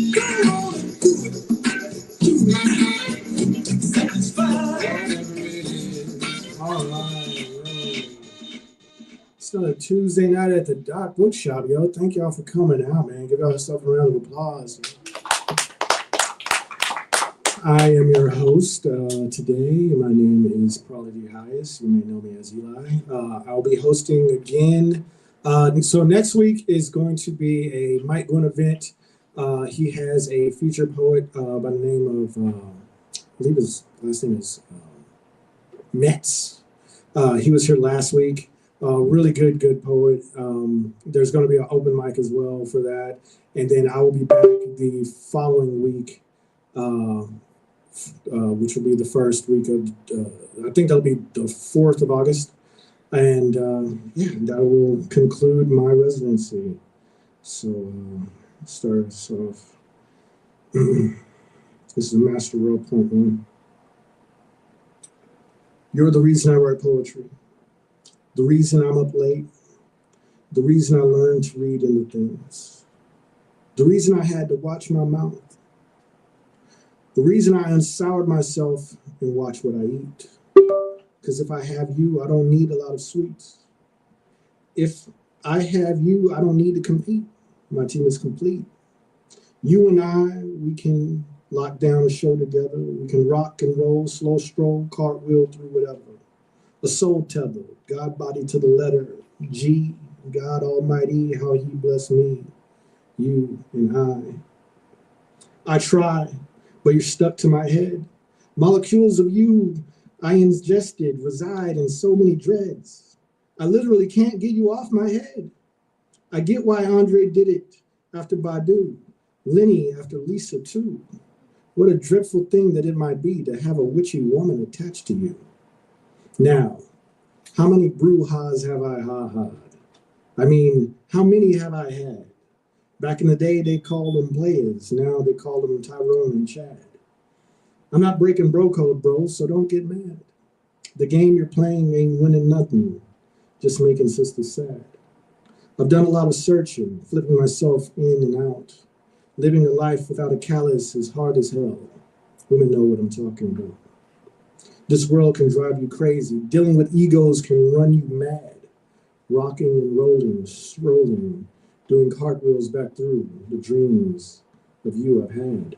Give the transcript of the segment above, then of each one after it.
All right. It's another Tuesday night at the Doc Bookshop, yo. Thank y'all for coming out, man. Give yourself a round of applause. I am your host today. My name is Prodigy Highest. You may know me as Eli. I'll be hosting again. So next week is going to be a Mike Gwynn event. He has a featured poet by the name of, I believe his last name is Metz. He was here last week. Really good poet. There's going to be an open mic as well for that. And then I will be back the following week, which will be the first week of, I think that'll be the 4th of August. And yeah, that will conclude my residency. So start us off. This is Master Row Point 1. You're the reason I write poetry, the reason I'm up late, the reason I learned to read into things, the reason I had to watch my mouth, the reason I unsoured myself and watch what I eat. Because if I have you, I don't need a lot of sweets. If I have you, I don't need to compete. My team is complete. You and I, we can lock down a show together. We can rock and roll, slow stroll, cartwheel through whatever. A soul tether, God body to the letter G, God Almighty, how he blessed me, you and I try, but you're stuck to my head. Molecules of you I ingested reside in so many dreads. I literally can't get you off my head. I get why Andre did it after Badu, Lenny after Lisa too. What a dreadful thing that it might be to have a witchy woman attached to you. Now, how many brouhahas have I ha-ha'd? I mean, how many have I had? Back in the day, they called them players. Now they call them Tyrone and Chad. I'm not breaking bro code, bro, so don't get mad. The game you're playing ain't winning nothing, just making sisters sad. I've done a lot of searching, flipping myself in and out. Living a life without a callus is hard as hell. Women know what I'm talking about. This world can drive you crazy. Dealing with egos can run you mad. Rocking and rolling, strolling, doing cartwheels back through the dreams of you I've had.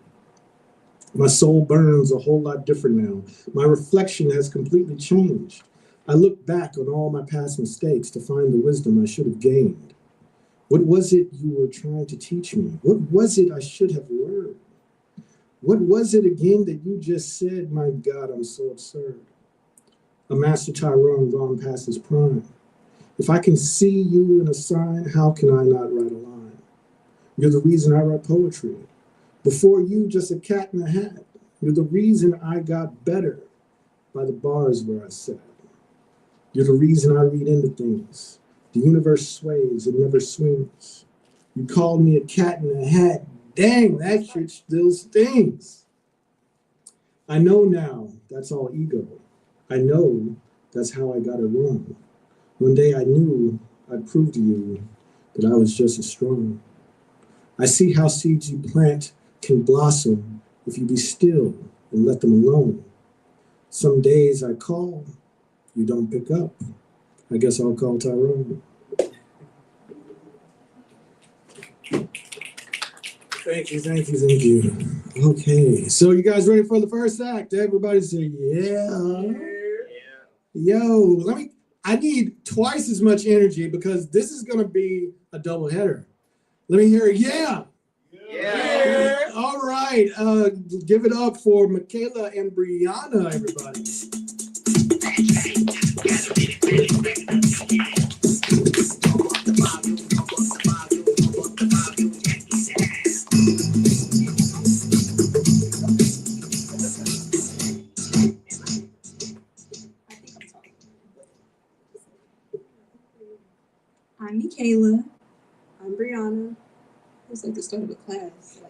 My soul burns a whole lot different now. My reflection has completely changed. I look back on all my past mistakes to find the wisdom I should have gained. What was it you were trying to teach me? What was it I should have learned? What was it again that you just said? My God, I'm so absurd. A Master Tyrone gone past his prime. If I can see you in a sign, how can I not write a line? You're the reason I write poetry. Before you, just a cat in a hat. You're the reason I got better by the bars where I sat. You're the reason I read into things. The universe sways, it never swings. You called me a cat in a hat. Dang, that shit still stings. I know now that's all ego. I know that's how I got it wrong. One day I knew I'd prove to you that I was just as strong. I see how seeds you plant can blossom if you be still and let them alone. Some days I call, you don't pick up. I guess I'll call Tyrone. Thank you. Okay, so you guys ready for the first act? Everybody say yeah. Yo, I need twice as much energy because this is gonna be a double header. Let me hear it, yeah. All right, give it up for Michaela and Brianna, everybody. I'm Michaela. I'm Brianna. It's like the start of a class.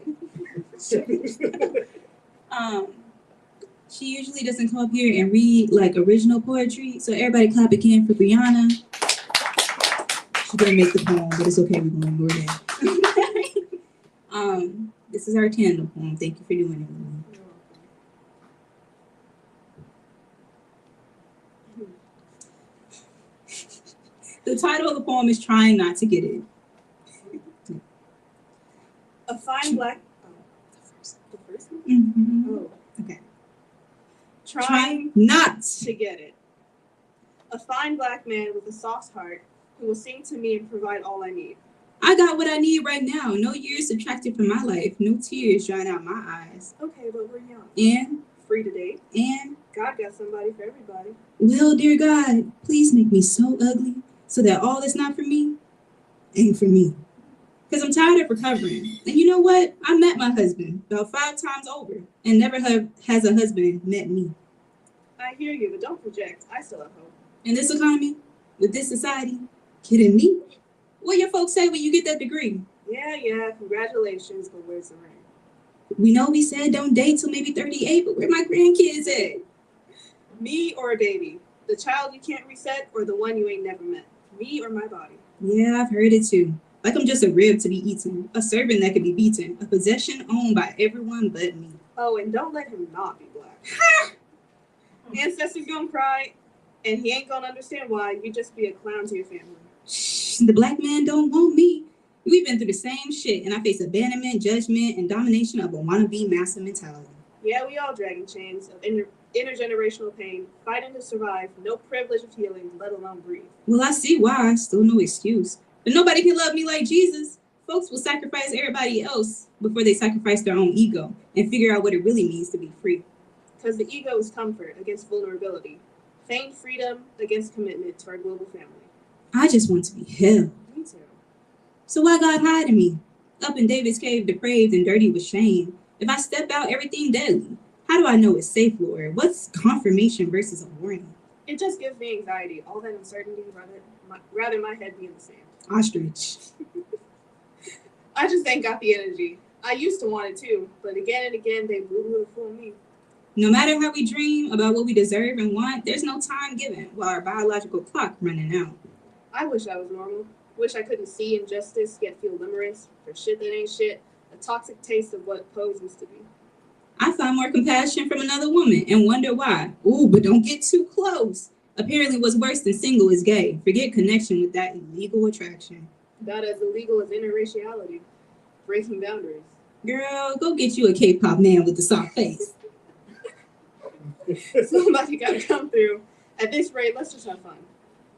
She usually doesn't come up here and read like original poetry, so everybody clap again for Brianna. She didn't make the poem, but it's okay. We're going to ignore that. This is our tandem poem. Thank you for doing it with me. The title of the poem is Trying Not to Get It. A fine black. The first one? Mm-hmm. Oh, Okay. trying not. to get it. A fine black man with a soft heart who will sing to me and provide all I need. I got what I need right now. No years subtracted from my life. No tears drying out my eyes. Okay, but we're young. And, Free to date. and, God got somebody for everybody. well, dear God, please make me so ugly so that all that's not for me ain't for me. Because I'm tired of recovering. And you know what? I met my husband about 5 times over and never has a husband met me. I hear you, but don't project. I still have hope. In this economy, with this society, kidding me? What your folks say when you get that degree? Yeah, congratulations, but where's the ring? We know we said don't date till maybe 38, but where my grandkids at? Me or a baby? The child you can't reset or the one you ain't never met? Me or my body? Yeah, I've heard it too. Like I'm just a rib to be eaten, a servant that could be beaten, a possession owned by everyone but me. Oh, and don't let him not be black. Ancestors gonna cry, and he ain't gonna understand why. You just be a clown to your family. Shh, the black man don't want me. We've been through the same shit, and I face abandonment, judgment, and domination of a wannabe master mentality. Yeah, we all dragging chains of intergenerational pain, fighting to survive, no privilege of healing, let alone breathe. Well, I see why, still no excuse. But nobody can love me like Jesus. Folks will sacrifice everybody else before they sacrifice their own ego and figure out what it really means to be free. Because the ego is comfort against vulnerability, feigned freedom against commitment to our global family. I just want to be held. Me too. So why God hiding me? Up in David's cave, depraved and dirty with shame. If I step out, everything deadly. How do I know it's safe, Lord? What's confirmation versus a warning? It just gives me anxiety, all that uncertainty, rather my head be in the sand. Ostrich. I just ain't got the energy. I used to want it too, but again and again, they blew to fool me. No matter how we dream about what we deserve and want, there's no time given while our biological clock running out. I wish I was normal. Wish I couldn't see injustice, yet feel limerence for shit that ain't shit. A toxic taste of what pose used to be. I find more compassion from another woman and wonder why. Ooh, but don't get too close. Apparently what's worse than single is gay. Forget connection with that illegal attraction. About as illegal as interraciality. Breaking boundaries. Girl, go get you a K-pop man with the soft face. Somebody gotta come through. At this rate, let's just have fun.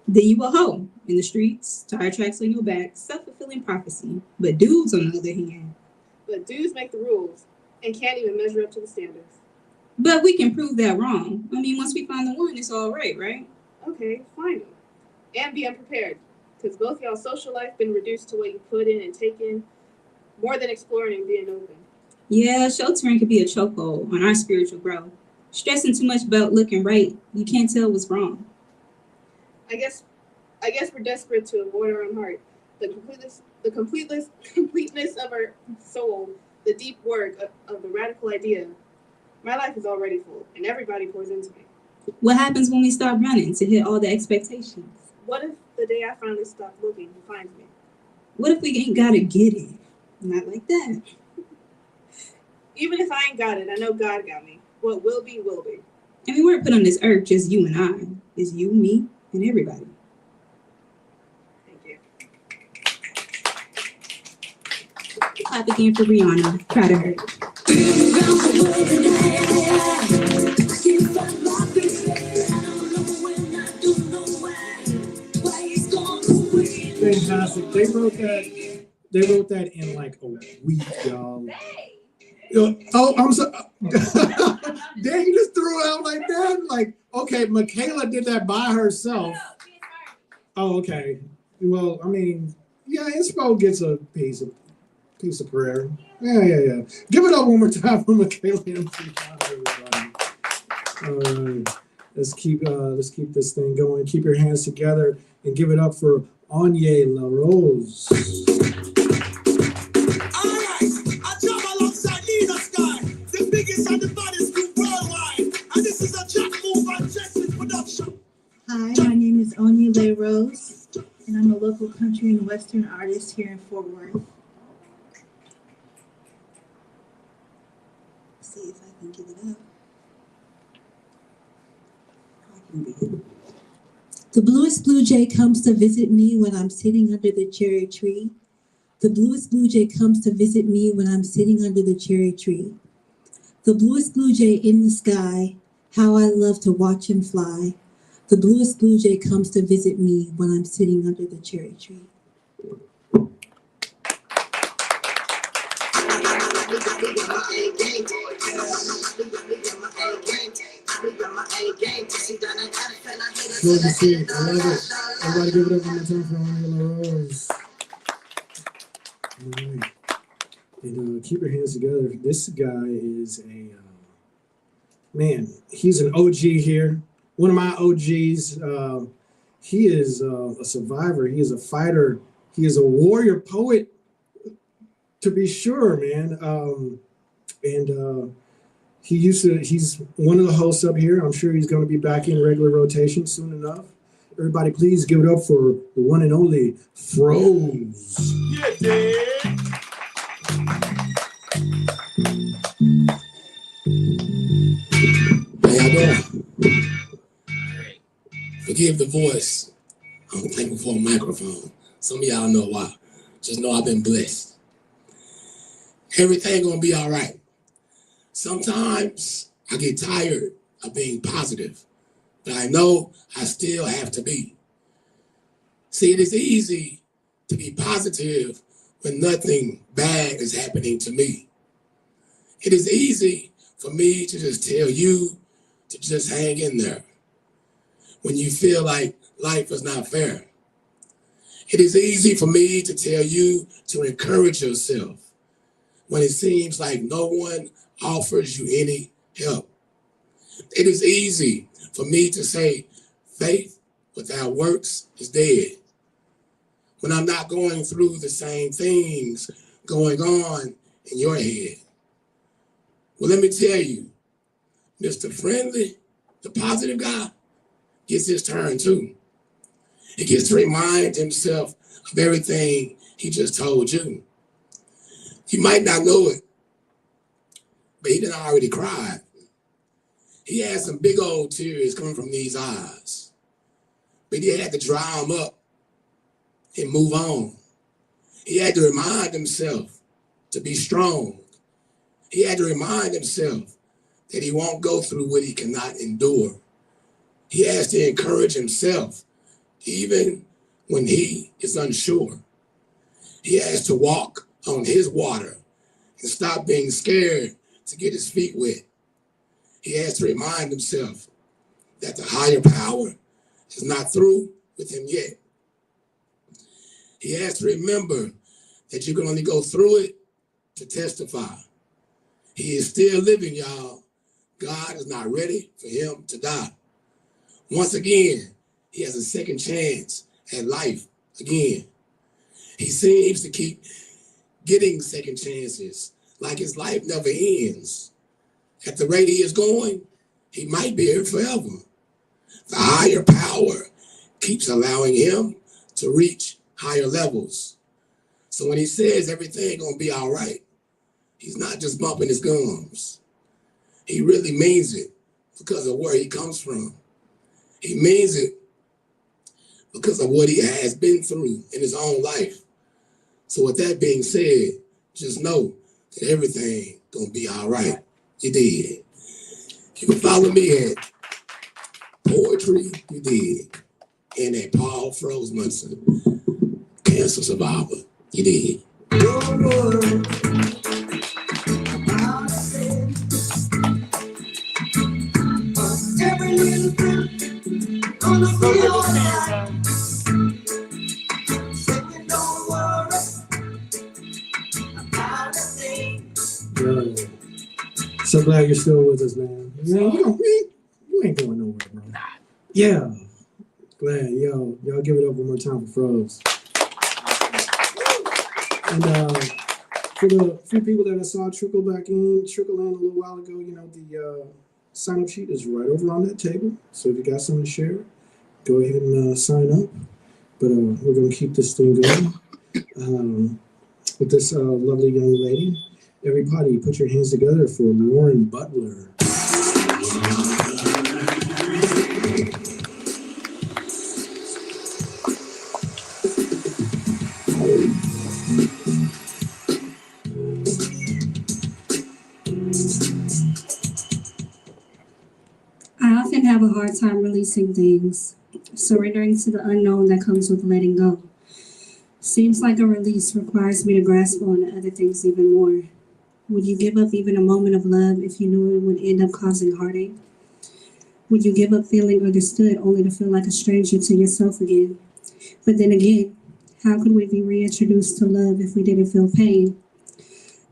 Then you a hoe in the streets, tire tracks on your back, self-fulfilling prophecy. But dudes, on the other hand. But dudes make the rules and can't even measure up to the standards. But we can prove that wrong. I mean, once we find the one, it's all right, right? Okay, find them. And be unprepared. Because both y'all social life been reduced to what you put in and take in, more than exploring and being open. Yeah, sheltering could be a chokehold on our spiritual growth. Stressing too much about looking right, you can't tell what's wrong. I guess we're desperate to avoid our own heart. The completeness of our soul, the deep work of the radical idea. My life is already full, and everybody pours into me. What happens when we stop running to hit all the expectations? What if the day I finally stop looking, he finds me? What if we ain't gotta get it? Not like that. Even if I ain't got it, I know God got me. What will be, will be. And we weren't put on this earth just you and I. It's you, me, and everybody. Thank you. Clap again for Rihanna. Proud of her. Fantastic. They wrote that in like a week, y'all. Oh, I'm so. Dang, you just threw it out like that. Like, okay, Michaela did that by herself. Oh, okay. Well, I mean, yeah, Inspo gets a piece of prayer. Yeah. Give it up one more time for Michaela and everybody. Let's keep this thing going. Keep your hands together and give it up for Anya La Rose. Hi, my name is Onya Lay Rose, and I'm a local country and western artist here in Fort Worth. See if I can get it up. I can read it. The bluest blue jay comes to visit me when I'm sitting under the cherry tree. The bluest blue jay comes to visit me when I'm sitting under the cherry tree. The bluest blue jay in the sky, how I love to watch him fly. The bluest blue jay comes to visit me when I'm sitting under the cherry tree. Love to see it. I love it. Everybody give it up one more time for Anya LaRose. All right. And keep your hands together. This guy is a, man, he's an OG here. One of my OGs. He is a survivor. He is a fighter. He is a warrior poet, to be sure, man. He's one of the hosts up here. I'm sure he's going to be back in regular rotation soon enough. Everybody, please give it up for the one and only Froze. Yeah, Dad. How y'all doing? Forgive the voice. I'm thankful for a microphone. Some of y'all know why. Just know I've been blessed. Everything gonna be all right. Sometimes I get tired of being positive, but I know I still have to be. See, it is easy to be positive when nothing bad is happening to me. It is easy for me to just tell you to just hang in there when you feel like life is not fair. It is easy for me to tell you to encourage yourself when it seems like no one offers you any help. It is easy for me to say faith without works is dead when I'm not going through the same things going on in your head. Well, let me tell you, Mr. Friendly, the positive guy, gets his turn too. He gets to remind himself of everything he just told you. You might not know it, but he done already cried. He had some big old tears coming from these eyes, but he had to dry them up and move on. He had to remind himself to be strong. He had to remind himself that he won't go through what he cannot endure. He has to encourage himself, even when he is unsure. He has to walk on his water and stop being scared to get his feet wet. He has to remind himself that the higher power is not through with him yet. He has to remember that you can only go through it to testify. He is still living, y'all. God is not ready for him to die. Once again, he has a second chance at life again. He seems to keep getting second chances, like his life never ends. At the rate he is going, he might be here forever. The higher power keeps allowing him to reach higher levels. So when he says everything gonna be all right, he's not just bumping his gums. He really means it because of where he comes from. He means it because of what he has been through in his own life. So with that being said, just know that everything gonna be all right. You did. You can follow me at Poetry You Did and at Paul Froze Munson, Cancer Survivor. You did. Don't worry about it. Every little thing gonna be alright. Don't worry about a thing. Yo, so glad you're still with us, man. You know, you ain't going nowhere, bro. Yeah. Glad. Yo, y'all give it up one more time for Froze. And for the few people that I saw trickle in a little while ago, you know, the sign-up sheet is right over on that table. So if you got something to share, go ahead and sign up. But we're going to keep this thing going with this lovely young lady. Everybody, put your hands together for Lauren Butler. I often have a hard time releasing things, surrendering to the unknown that comes with letting go. Seems like a release requires me to grasp on to other things even more. Would you give up even a moment of love if you knew it would end up causing heartache? Would you give up feeling understood only to feel like a stranger to yourself again? But then again, how could we be reintroduced to love if we didn't feel pain?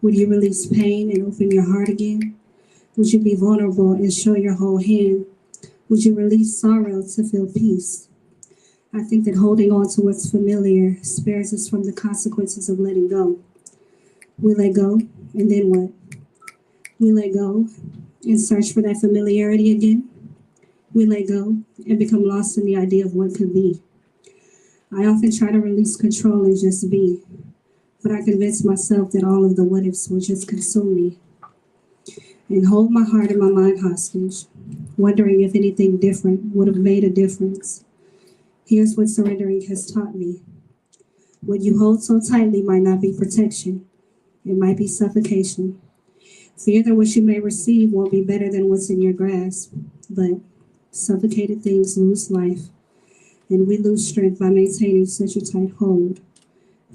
Would you release pain and open your heart again? Would you be vulnerable and show your whole hand? Would you release sorrow to feel peace? I think that holding on to what's familiar spares us from the consequences of letting go. We let go, and then what? We let go and search for that familiarity again. We let go and become lost in the idea of what could be. I often try to release control and just be, but I convince myself that all of the what ifs will just consume me and hold my heart and my mind hostage, wondering if anything different would have made a difference. Here's what surrendering has taught me. What you hold so tightly might not be protection. It might be suffocation. Fear that what you may receive won't be better than what's in your grasp, but suffocated things lose life, and we lose strength by maintaining such a tight hold.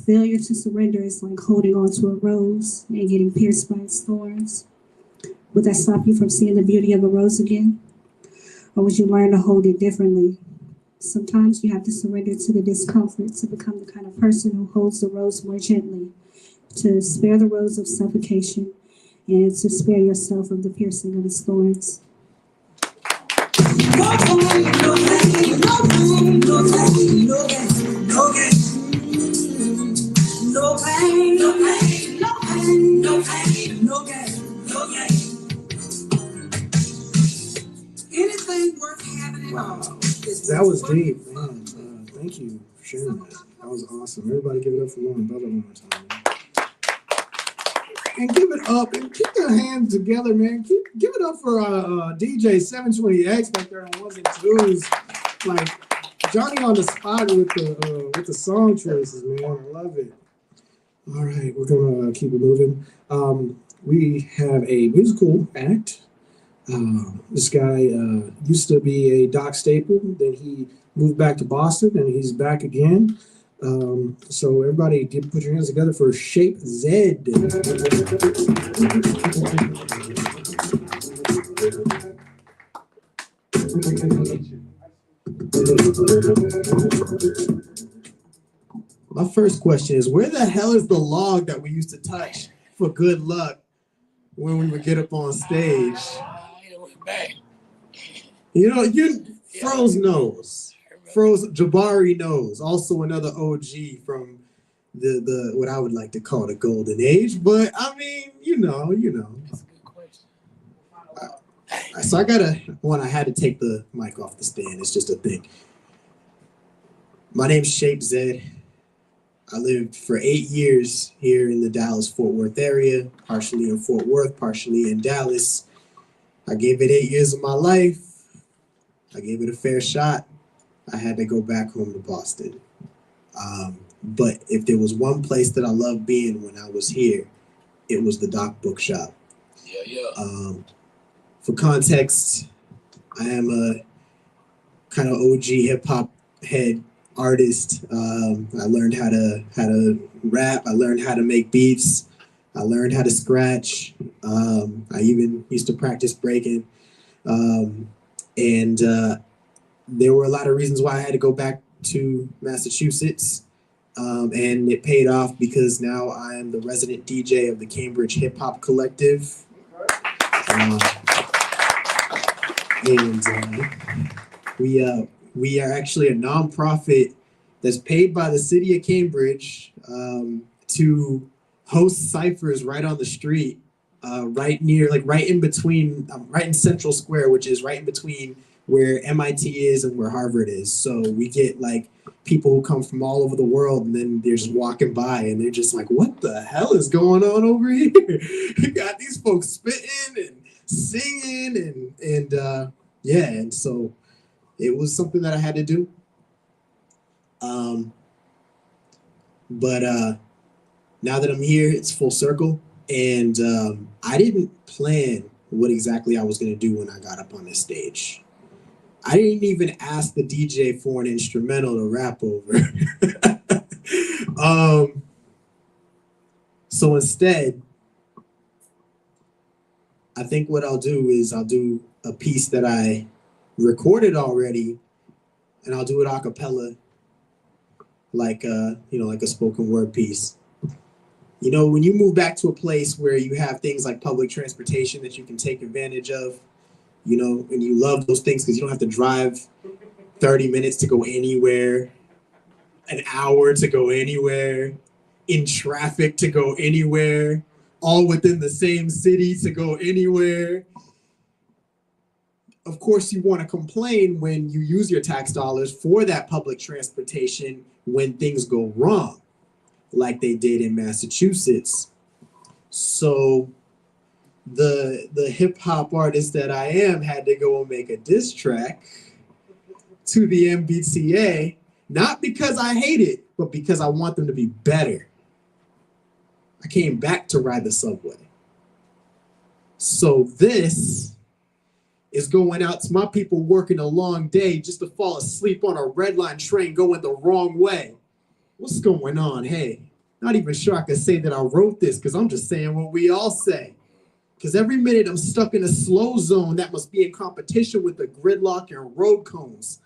Failure to surrender is like holding on to a rose and getting pierced by its thorns. Would that stop you from seeing the beauty of a rose again? Or would you learn to hold it differently? Sometimes you have to surrender to the discomfort to become the kind of person who holds the rose more gently, to spare the rose of suffocation, and to spare yourself of the piercing of its thorns. No pain, no pain, no pain, no pain, no gain, no gain. No pain, no pain, no pain, no pain, no gain, no gain. Anything worth having at all. That was deep, man. Thank you for sharing that. That was awesome. Everybody give it up for Lauren Butler one more time. Man. And give it up and keep your hands together, man. Give it up for DJ 720X back there on ones and twos. Like Johnny on the spot with the song choices, man. I love it. All right, we're gonna keep it moving. We have a musical act. This guy used to be a Doc Staple. Then he moved back to Boston, and he's back again. So everybody, put your hands together for Shape Z. My first question is, where the hell is the log that we used to touch for good luck when we would get up on stage? You know, Froze knows. Froze, Jabari knows. Also another OG from the what I would like to call the golden age. But I mean, you know. That's a good question. So I had to take the mic off the stand. It's just a thing. My name's Shape Z. I lived for 8 years here in the Dallas-Fort Worth area, partially in Fort Worth, partially in Dallas. I gave it 8 years of my life. I gave it a fair shot. I had to go back home to Boston. But if there was one place that I loved being when I was here, it was the Doc Bookshop. Yeah. For context, I am a kind of OG hip hop head artist. I learned how to rap. I learned how to make beats. I learned how to scratch. I even used to practice breaking. And there were a lot of reasons why I had to go back to Massachusetts. And it paid off because now I am the resident DJ of the Cambridge Hip Hop Collective. We are actually a nonprofit that's paid by the city of Cambridge to host ciphers right on the street, right in between, right in Central Square, which is right in between where MIT is and where Harvard is. So we get like people who come from all over the world, and then they're just walking by and they're just like, what the hell is going on over here? You got these folks spitting and singing and yeah, and so it was something that I had to do. But now that I'm here, it's full circle, and I didn't plan what exactly I was going to do when I got up on this stage. I didn't even ask the DJ for an instrumental to rap over. So instead, I think what I'll do is I'll do a piece that I recorded already, and I'll do it a cappella, like like a spoken word piece. You know, when you move back to a place where you have things like public transportation that you can take advantage of, you know, and you love those things because you don't have to drive 30 minutes to go anywhere, an hour to go anywhere, in traffic to go anywhere, all within the same city to go anywhere. Of course, you want to complain when you use your tax dollars for that public transportation when things go wrong, like they did in Massachusetts. So the hip hop artist that I am had to go and make a diss track to the MBTA, not because I hate it, but because I want them to be better. I came back to ride the subway. So this is going out to my people working a long day just to fall asleep on a red line train going the wrong way. What's going on? Hey, not even sure I can say that I wrote this because I'm just saying what we all say. Because every minute I'm stuck in a slow zone that must be in competition with the gridlock and road cones.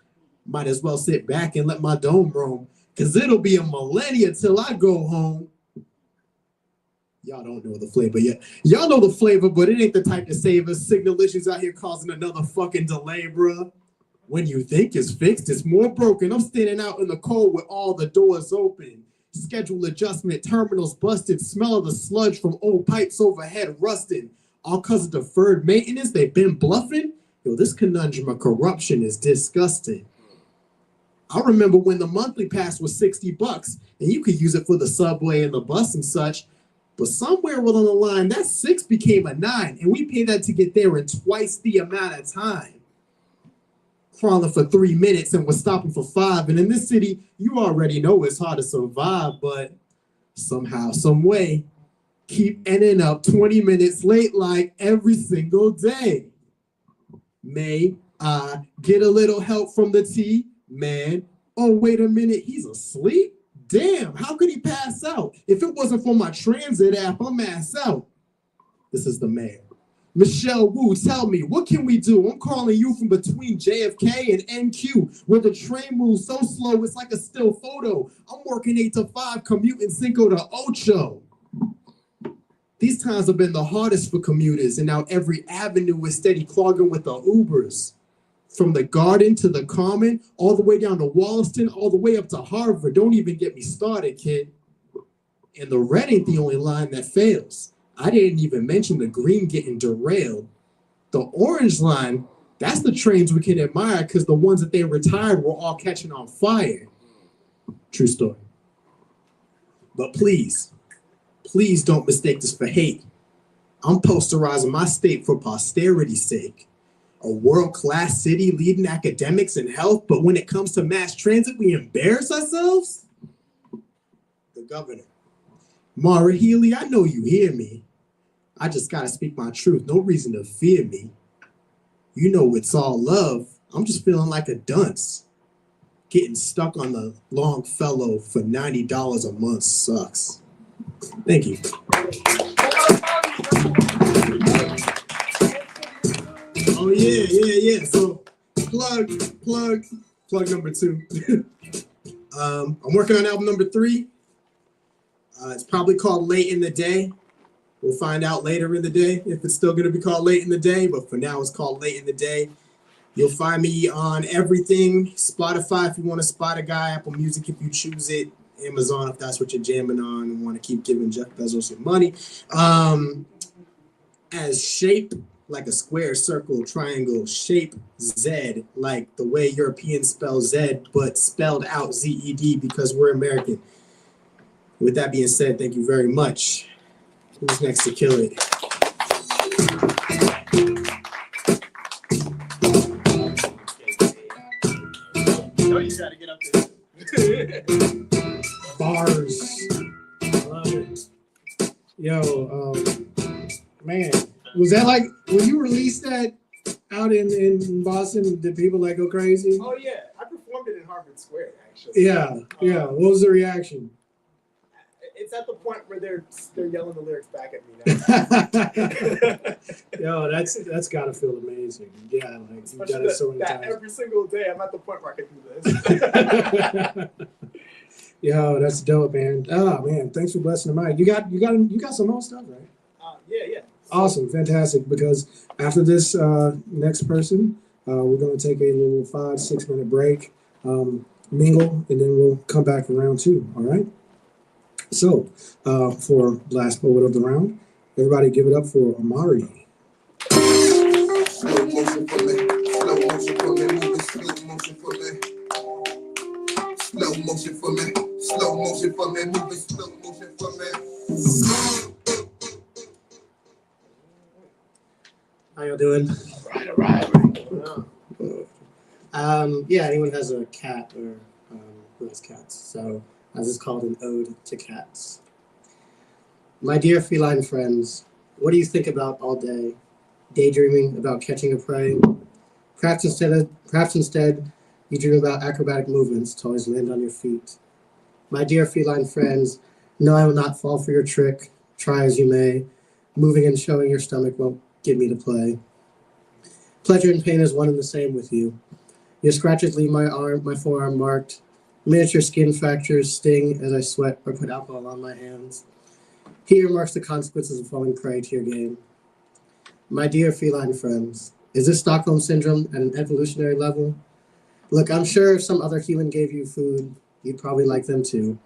Might as well sit back and let my dome roam, because it'll be a millennia till I go home. Y'all don't know the flavor yet. Y'all know the flavor, but it ain't the type to save us. Signal issues out here causing another fucking delay, bruh. When you think it's fixed, it's more broken. I'm standing out in the cold with all the doors open. Schedule adjustment, terminals busted, smell of the sludge from old pipes overhead rusting. All cause of deferred maintenance, they've been bluffing. Yo, this conundrum of corruption is disgusting. I remember when the monthly pass was $60 and you could use it for the subway and the bus and such. But somewhere along the line, that 6 became a 9, and we paid that to get there in twice the amount of time. Crawling for 3 minutes and we're stopping for 5. And in this city, you already know it's hard to survive, but somehow, some way, keep ending up 20 minutes late like every single day. May I get a little help from the T, man? Oh, wait a minute, he's asleep? Damn, how could he pass out? If it wasn't for my transit app, I'm ass out. This is the mayor. Michelle Wu, tell me, what can we do? I'm calling you from between JFK and NQ, where the train moves so slow, it's like a still photo. I'm working 8 to 5, commuting Cinco to Ocho. These times have been the hardest for commuters, and now every avenue is steady clogging with the Ubers. From the Garden to the Common, all the way down to Wollaston, all the way up to Harvard. Don't even get me started, kid. And the red ain't the only line that fails. I didn't even mention the green getting derailed. The orange line, that's the trains we can admire because the ones that they retired were all catching on fire. True story. But please don't mistake this for hate. I'm posterizing my state for posterity's sake. A world-class city leading academics and health, but when it comes to mass transit, we embarrass ourselves? The governor. Maura Healey, I know you hear me. I just gotta speak my truth. No reason to fear me. You know it's all love. I'm just feeling like a dunce. Getting stuck on the Longfellow for $90 a month sucks. Thank you. Oh yeah. So plug number 2. I'm working on album number 3. It's probably called Late in the Day. We'll find out later in the day if it's still gonna be called Late in the Day, but for now it's called Late in the Day. You'll find me on everything. Spotify if you want to spot a guy, Apple Music if you choose it, Amazon if that's what you're jamming on and want to keep giving Jeff Bezos some money. As Shape, like a square, circle, triangle, shape Z, like the way Europeans spell Z, but spelled out ZED because we're American. With that being said, thank you very much. Who's next to kill it? Oh, you gotta get up there. Bars. I love it. Yo, man, was that like when you released that out in Boston? Did people like go crazy? Oh yeah, I performed it in Harvard Square actually. Yeah. What was the reaction? It's at the point where they're yelling the lyrics back at me now. Yo, that's gotta feel amazing. Yeah, like you done it so many that times. every single day, I'm at the point where I can do this. Yo, that's dope, man. Oh man, thanks for blessing the mic. You got some more stuff, right? Yeah. Awesome, fantastic. Because after this next person, we're gonna take a little 5-6 minute break, mingle, and then we'll come back for round 2. All right. So for last poet of the round, everybody give it up for Amari. Slow motion for me, moving slow motion for me. Slow motion for me, moving slow motion for me. How y'all doing? All right. Yeah, anyone has a cat or who has cats? So this is called an ode to cats. My dear feline friends, what do you think about all day? Daydreaming about catching a prey? Perhaps instead, you dream about acrobatic movements to always land on your feet. My dear feline friends, no, I will not fall for your trick, try as you may. Moving and showing your stomach won't get me to play. Pleasure and pain is one and the same with you. Your scratches leave my forearm marked. Miniature skin fractures sting as I sweat or put alcohol on my hands. Here marks the consequences of falling prey to your game. My dear feline friends, is this Stockholm Syndrome at an evolutionary level? Look, I'm sure if some other human gave you food, you'd probably like them too.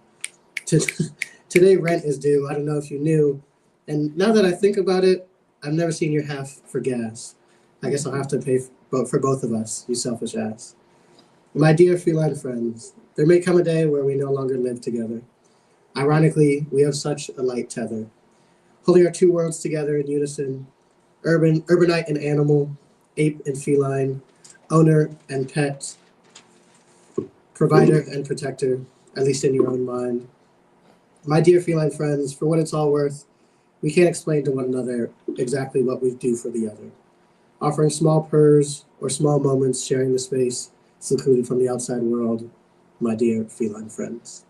Today rent is due, I don't know if you knew. And now that I think about it, I've never seen your half for gas. I guess I'll have to pay for both of us, you selfish ass. My dear feline friends, there may come a day where we no longer live together. Ironically, we have such a light tether, holding our two worlds together in unison, urbanite and animal, ape and feline, owner and pet, provider and protector, at least in your own mind. My dear feline friends, for what it's all worth, we can't explain to one another exactly what we do for the other. Offering small purrs or small moments, sharing the space secluded from the outside world, my dear feline friends.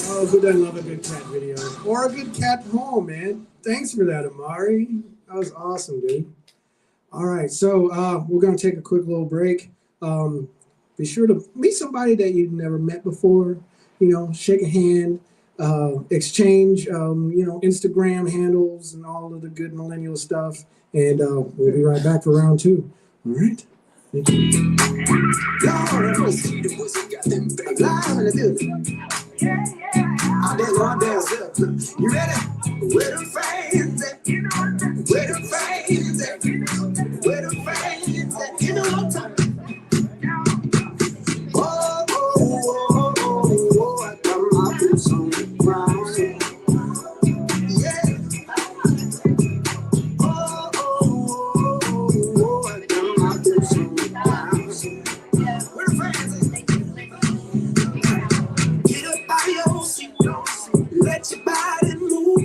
Oh, who doesn't love a good cat video? Or a good cat poem, man. Thanks for that, Amari. That was awesome, dude. All right, so we're going to take a quick little break. Be sure to meet somebody that you've never met before. You know, shake a hand, exchange, Instagram handles and all of the good millennial stuff. And we'll be right back for round 2. All right. Thank you. You ready? Where the fans at? Where the fans at? Where the fans at? You know what I'm talking about. Oh, I got my boots on the ground. Yeah. Oh, I got my boots on the ground. Where the fans at? Get up out of your seat. Let your body move.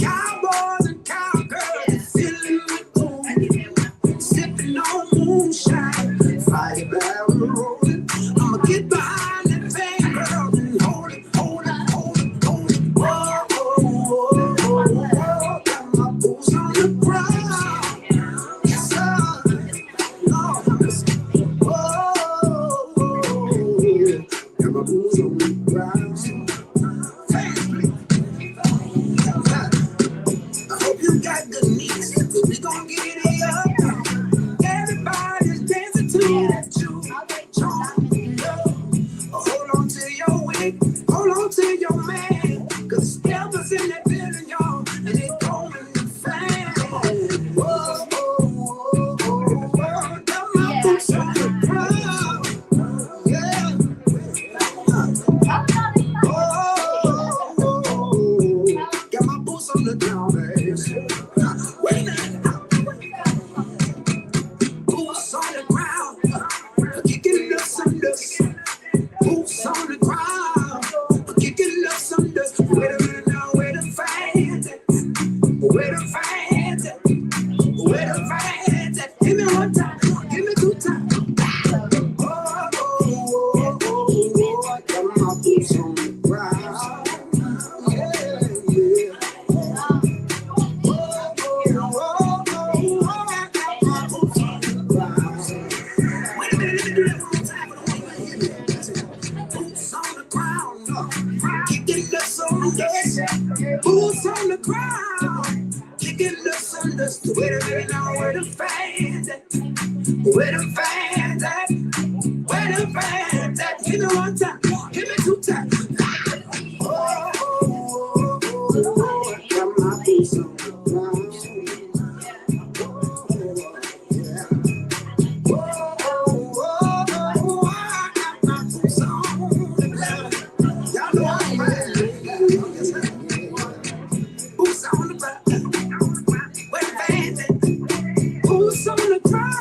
Cowboys and cowgirls feeling the cool. Sipping on moonshine. Fire barrel rolling. I'ma get behind that thing, girl, and hold it. Whoa. Got my boots on the ground. Yes, sir. Lord, got my boots on the ground. I hope you got good knees, 'cause we gon' get it up. Everybody's dancing Boots on the ground, kicking the sun dust. Boots on the ground, kicking the sun dust. Wait a minute now, where the fans at? Where the fans at? Where the fans at? Hit me one time, hit me two times. Oh, I got my boots on the ground.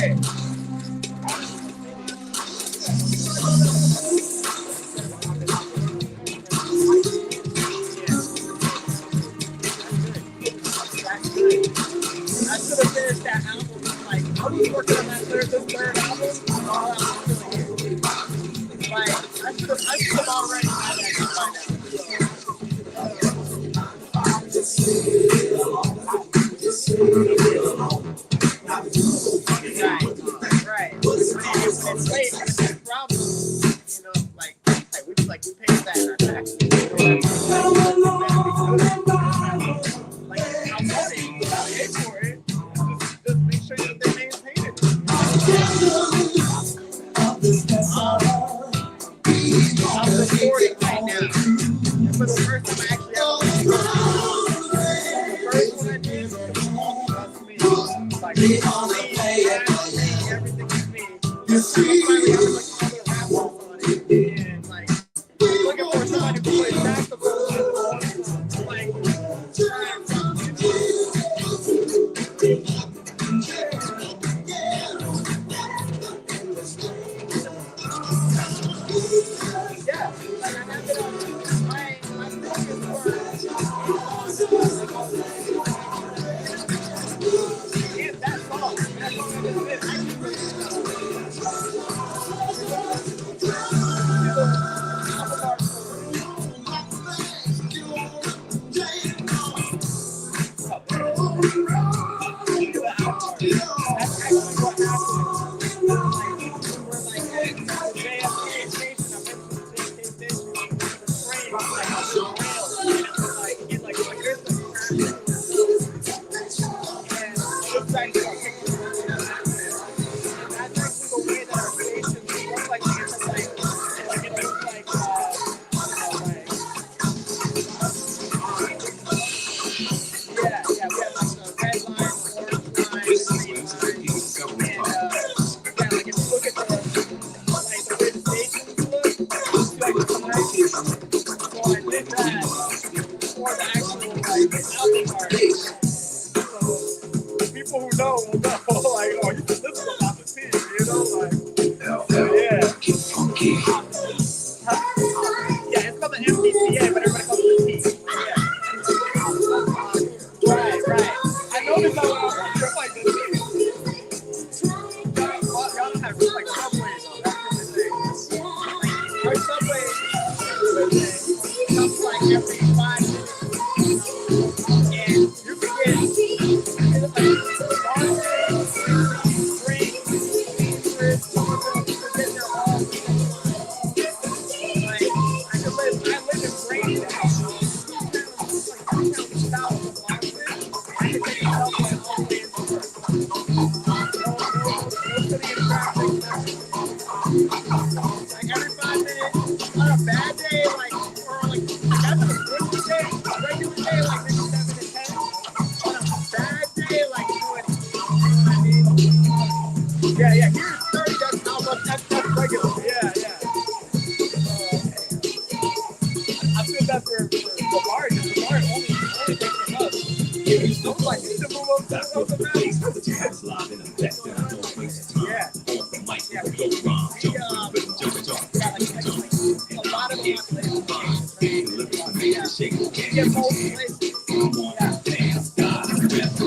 I should have finished that album. Like, I was working on this third album. All I was doing here. Like, I should have already had that by now. Right. It's late. It's a problem. You know, like we paid that in our taxes. Like, I'm money. Pay for it. Just make sure that they maintain it. I'm recording right now. And for the first time, I actually have the first one I did was me. Like, everything is me. Finally, I was like other rappers on it. And like, looking for somebody to play saxophone. Like, yeah, like I have it on my focus was and that song I just did. I can really that's actually what happened. People who know will know, like, oh, you can listen about the team, you know, like, yeah. Yeah, it's called the MPCA, but everybody calls it the team. Yeah. Right. I noticed that when I was on trip like this, y'all don't have like subways on, that's the thing. Like, our subway comes like every 5 minutes, and you can get like every 5 minutes on a bad day, like, or like that's a good day, a regular day, like maybe 7 to 10. On a bad day, like doing, you know what I mean? Yeah, here's 30, that's how much, that's regular. Yeah. I feel that for the large only takes it up. I'm like, you should move up to the a lot of my get most places. Yeah. I think it's bad because that's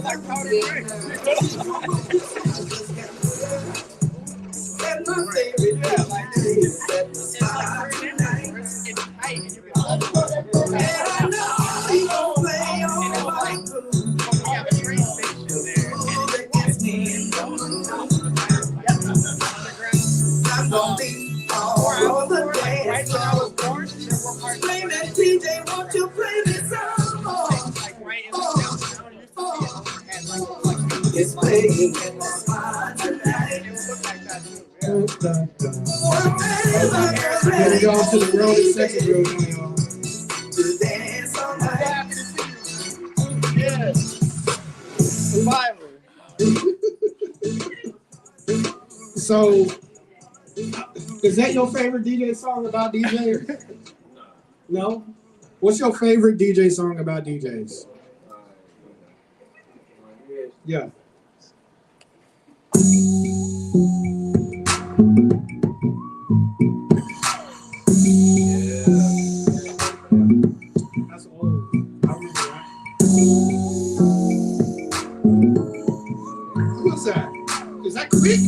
like powder drinks. That's my favorite. Yeah, like it's like it's tight and you can hold it. And I know play all my good. We have a train station there. I'm gonna be all the day. Right when I was born, play that DJ, won't you play this song? Like right in the downtown, it's playing in the spot tonight. It would look like that too. Ready to go to the road, the second road, y'all. To dance all night. Yes. Survivor. So, is that your favorite DJ song about DJs? No? What's your favorite DJ song about DJs? Yeah. That's old. I remember that. What's that? Is that Quick?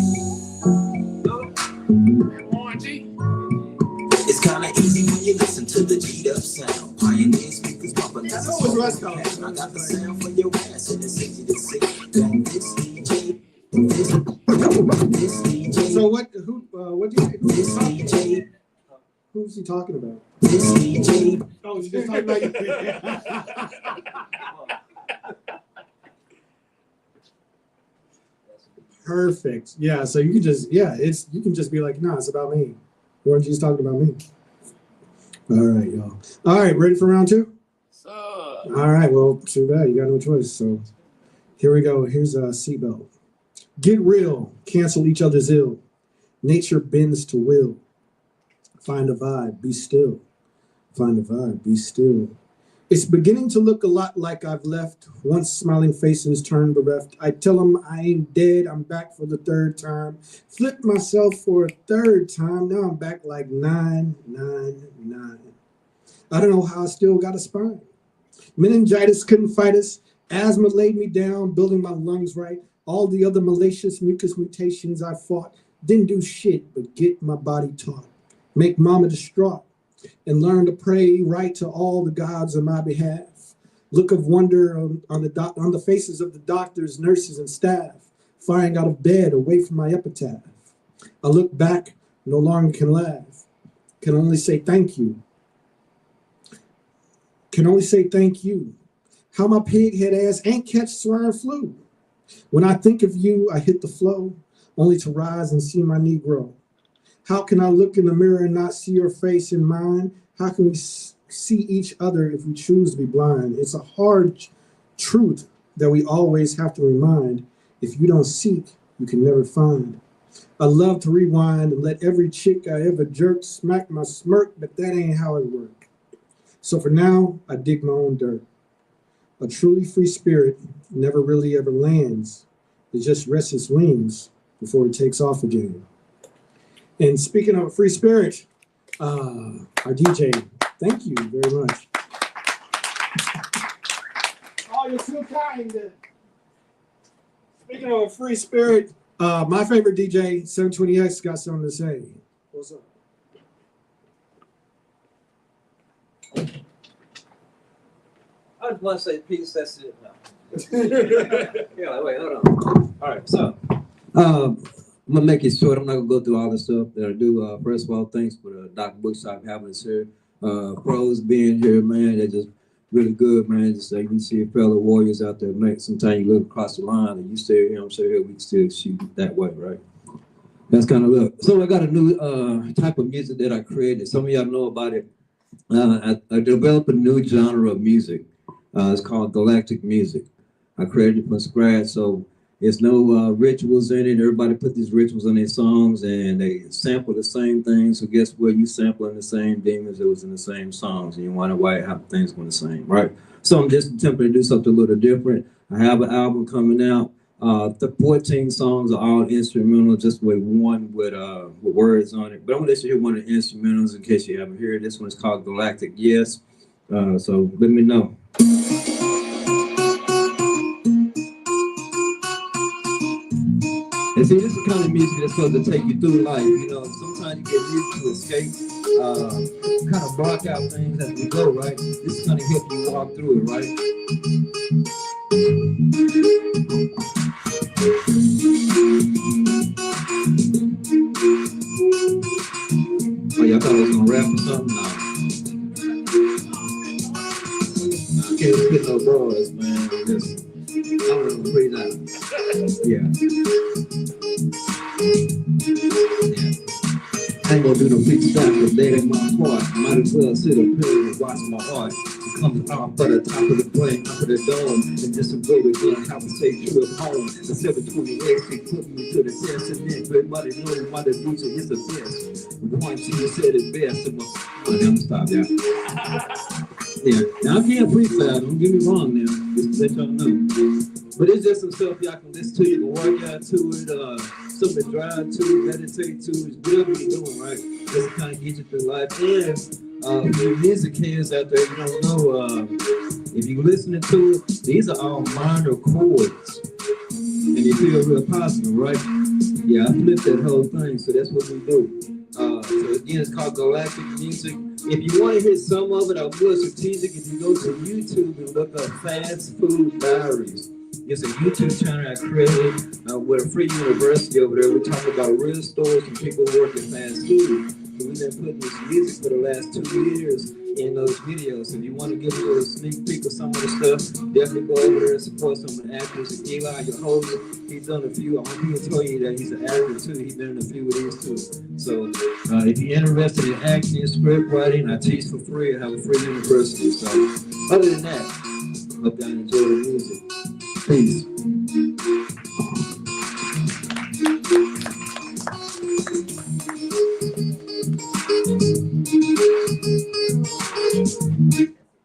It's kinda easy when you listen to the G-Up sound. Pioneer speakers bumping. That's always West Coast. I got the sound for your ass, and it's easy to see that this DJ, this DJ, So what DJ? this DJ, Who's he talking about? this DJ. Oh, she's just talking about you. Perfect. Yeah, so you can just you can just be like, no, it's about me. Weren't you just talking about me? All right, y'all. All right, ready for round two? All right, well, too bad. You got no choice. So here we go. Here's a seatbelt. Get real. Cancel each other's ill. Nature bends to will. Find a vibe. Be still. Find a vibe. Be still. It's beginning to look a lot like I've left. Once smiling faces turn bereft. I tell them I ain't dead. I'm back for the third time. Flipped myself for a third time. Now I'm back like 999. I don't know how I still got a spine. Meningitis couldn't fight us. Asthma laid me down, building my lungs right. All the other malicious mucus mutations I fought didn't do shit but get my body taught. Make mama distraught and learn to pray right to all the gods on my behalf. Look of wonder on the faces of the doctors, nurses, and staff, flying out of bed away from my epitaph. I look back, no longer can laugh, can only say thank you. Can only say thank you. How my pighead ass ain't catch swine flu. When I think of you, I hit the flow, only to rise and see my Negro. How can I look in the mirror and not see your face in mine? How can we see each other if we choose to be blind? It's a hard truth that we always have to remind. If you don't seek, you can never find. I love to rewind and let every chick I ever jerked smack my smirk, but that ain't how it worked. So for now, I dig my own dirt. A truly free spirit never really ever lands. It just rests its wings before it takes off again. And speaking of a free spirit, our DJ, thank you very much. Oh, you're too kind. Speaking of a free spirit, my favorite DJ, 720X, got something to say. What's up? I just want to say peace. That's it. No. Yeah, wait, hold on. All right, so I'm gonna make it short. I'm not gonna go through all the stuff that I do. First of all, thanks for the Dr. Bookshop having us here. Pros being here, man. They're just really good, man. Just like you see fellow warriors out there, man. Sometimes you look across the line and you stay here. I'm sure here we can still shoot that way, right? That's kind of look. So I got a new type of music that I created. Some of y'all know about it. I developed a new genre of music. It's called galactic music. I created it from scratch, so there's no rituals in it. Everybody put these rituals in their songs, and they sample the same things. So guess what? You sampling the same demons that was in the same songs, and you wonder why how things went the same, right? So I'm just attempting to do something a little different. I have an album coming out. The 14 songs are all instrumental, just with one with words on it. But I'm gonna let you hear one of the instrumentals in case you haven't heard it. This one is called Galactic Yes. So let me know. And see, this is the kind of music that's supposed to take you through life. You know, sometimes you get used to escape, kind of block out things as we go, right? This is going to help you walk through it, right? Oh, y'all thought I was going to rap or something? No. I can't spit no bars, man. I'm gonna breathe out. Yeah. I ain't gonna do no big stuff, but they in my heart. Might as well sit up here and watch my heart. comes off for the top of the plane, top of the dome, and just a way with good conversation trip home. The 720X, they put me to the test, and then everybody knows why the future is the best. One team said it best, and I'm stop there. Yeah, now I can't freestyle, don't get me wrong now, just to let y'all know. But it's just some stuff y'all can listen to, you can work out to it, something to drive to, meditate to, whatever you're doing, right? Just to kind of get you through life. And for music kids out there, you don't know, if you're listening to it, these are all minor chords. And they feel real positive, right? Yeah, I flipped that whole thing, so that's what we do. So again, it's called Galactic Music. If you want to hear some of it, I'm more strategic. If you go to YouTube and look up Fast Food Diaries, it's a YouTube channel I created with a free university over there. We talk about real stories from people who work in fast food. So we've been putting this music for the last 2 years in those videos. So if you want to give a little sneak peek of some of the stuff, definitely go over there and support some of the actors. Eli, your host, he's done a few. I hope he'll tell you that he's an actor too. He's been in a few of these too. So if you're interested in acting, script writing, I teach for free. I have a free university. So other than that, hope y'all enjoy the music. Peace.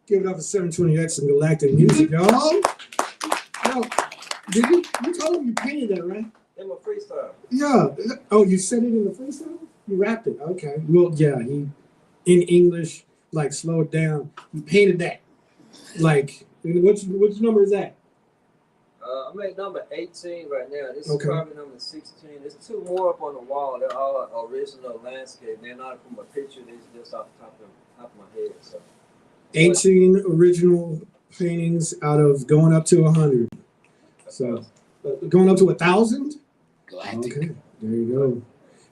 Give it up for 720X and Galactic Music, y'all. Yo, you told him you painted that, right? In my freestyle. Yeah. Oh, you said it in the freestyle? You rapped it. Okay. Well, yeah, he, in English, like, slow it down. He painted that. Like, which number is that? I'm at number 18 right now. This Okay. is probably number 16. There's 2 more up on the wall. They're all original landscape. They're not from a picture. They're just off the top of my head. So 18 original paintings out of going up to 100. So, going up to 1,000? Galactic. Okay, there you go.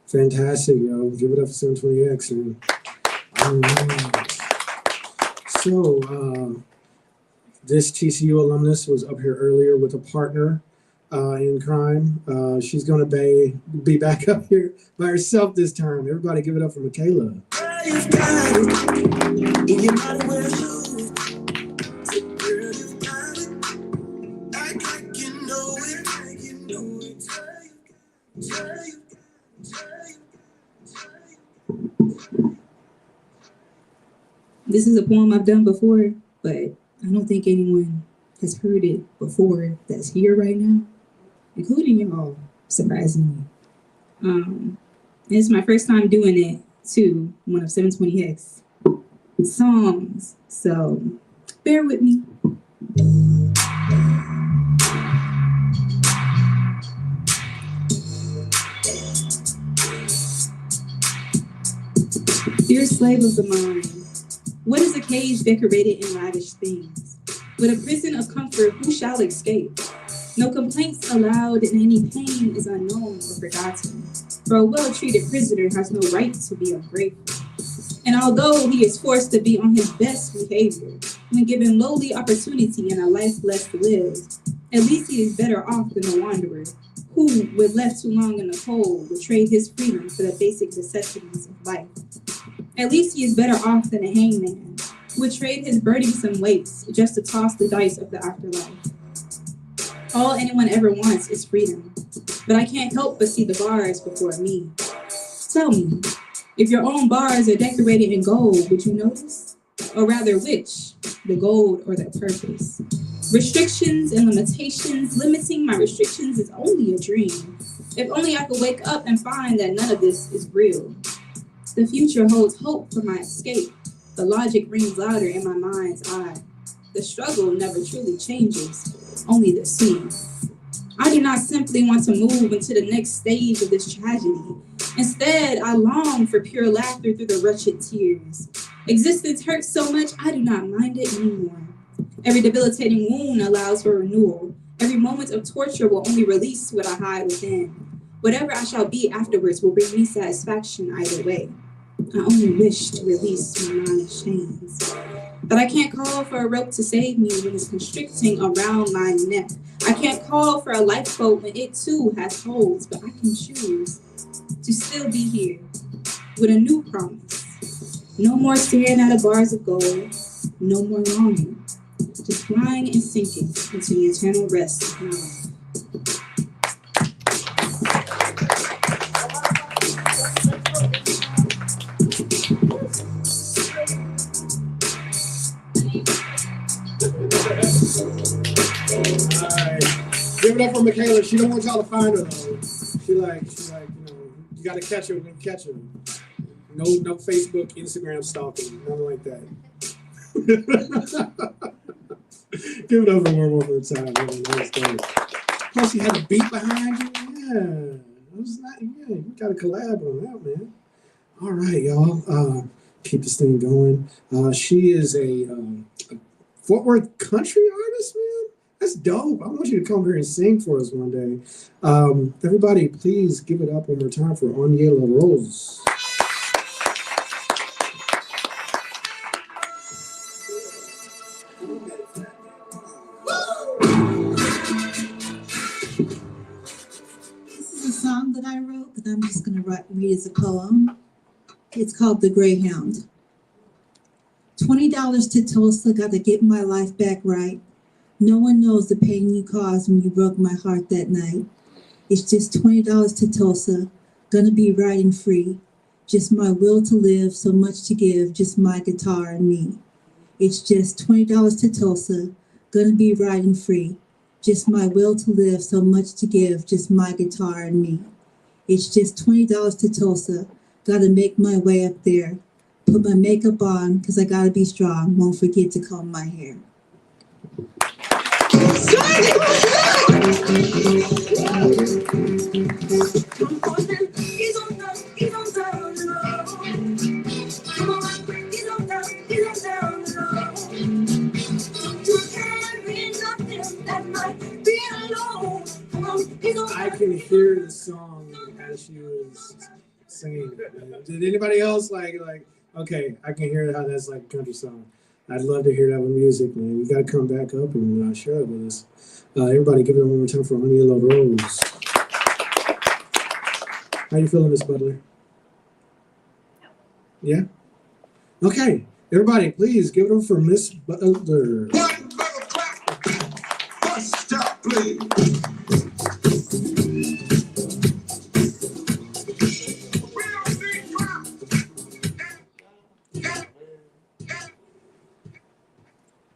Fantastic, yo. Give it up for 720X, man. All right. So, this TCU alumnus was up here earlier with a partner in crime. She's going to be back up here by herself this time. Everybody give it up for Michaela. You've got it in your body where it shows. Girl, you've got it. Act like you know it. Like you know it. Tell you. This is a poem I've done before, but I don't think anyone has heard it before that's here right now, including y'all, surprisingly. It's my first time doing it too, one of 720X songs, so bear with me. Dear slave of the mind, what is a cage decorated in lavish things? With a prison of comfort, who shall escape? No complaints allowed, and any pain is unknown or forgotten. For a well-treated prisoner has no right to be ungrateful. And although he is forced to be on his best behavior, when given lowly opportunity and a life less lived, at least he is better off than the wanderer, who, when left too long in the cold, would trade his freedom for the basic necessities of life. At least he is better off than a hangman, who would trade his burdensome weights just to toss the dice of the afterlife. All anyone ever wants is freedom, but I can't help but see the bars before me. Tell me, if your own bars are decorated in gold, would you notice? Or rather, which, the gold or the purpose? Restrictions and limitations, limiting my restrictions is only a dream. If only I could wake up and find that none of this is real. The future holds hope for my escape. The logic rings louder in my mind's eye. The struggle never truly changes, only the scene. I do not simply want to move into the next stage of this tragedy. Instead, I long for pure laughter through the wretched tears. Existence hurts so much, I do not mind it anymore. Every debilitating wound allows for renewal. Every moment of torture will only release what I hide within. Whatever I shall be afterwards will bring me satisfaction either way. I only wish to release my mind's chains. But I can't call for a rope to save me when it's constricting around my neck. I can't call for a lifeboat when it too has holes, but I can choose to still be here with a new promise. No more staring at a bars of gold. No more longing, just flying and sinking into the eternal rest of my life. Alright. Give it up for Michaela. She don't want y'all to find her though. She like, you gotta catch her when you catch her. No Facebook, Instagram stalking, nothing like that. Give it up for one more time. Man. That was dope. Plus, you had a beat behind you. Yeah, it was not. Yeah, you got to collab on that, man. All right, y'all. Keep this thing going. She is a Fort Worth country artist, man. That's dope. I want you to come here and sing for us one day. Everybody, please give it up one more time for Onyela Rose. This is a song that I wrote that I'm just going to read as a poem. It's called The Greyhound. $20 to Tulsa, got to get my life back right. No one knows the pain you caused when you broke my heart that night. It's just $20 to Tulsa, gonna be riding free. Just my will to live, so much to give, just my guitar and me. It's just $20 to Tulsa, gonna be riding free. Just my will to live, so much to give, just my guitar and me. It's just $20 to Tulsa, gotta make my way up there. Put my makeup on, cause I gotta be strong, won't forget to comb my hair. I can hear the song as she was singing it, man. Did anybody else like? Okay, I can hear how that's like a country song. I'd love to hear that with music, man. You gotta come back up and share it with us. Everybody, give it one more time for Onyela Rose. How you feeling, Miss Butler? Yeah. Okay, everybody, please give it up for Miss Butler. Stop, please.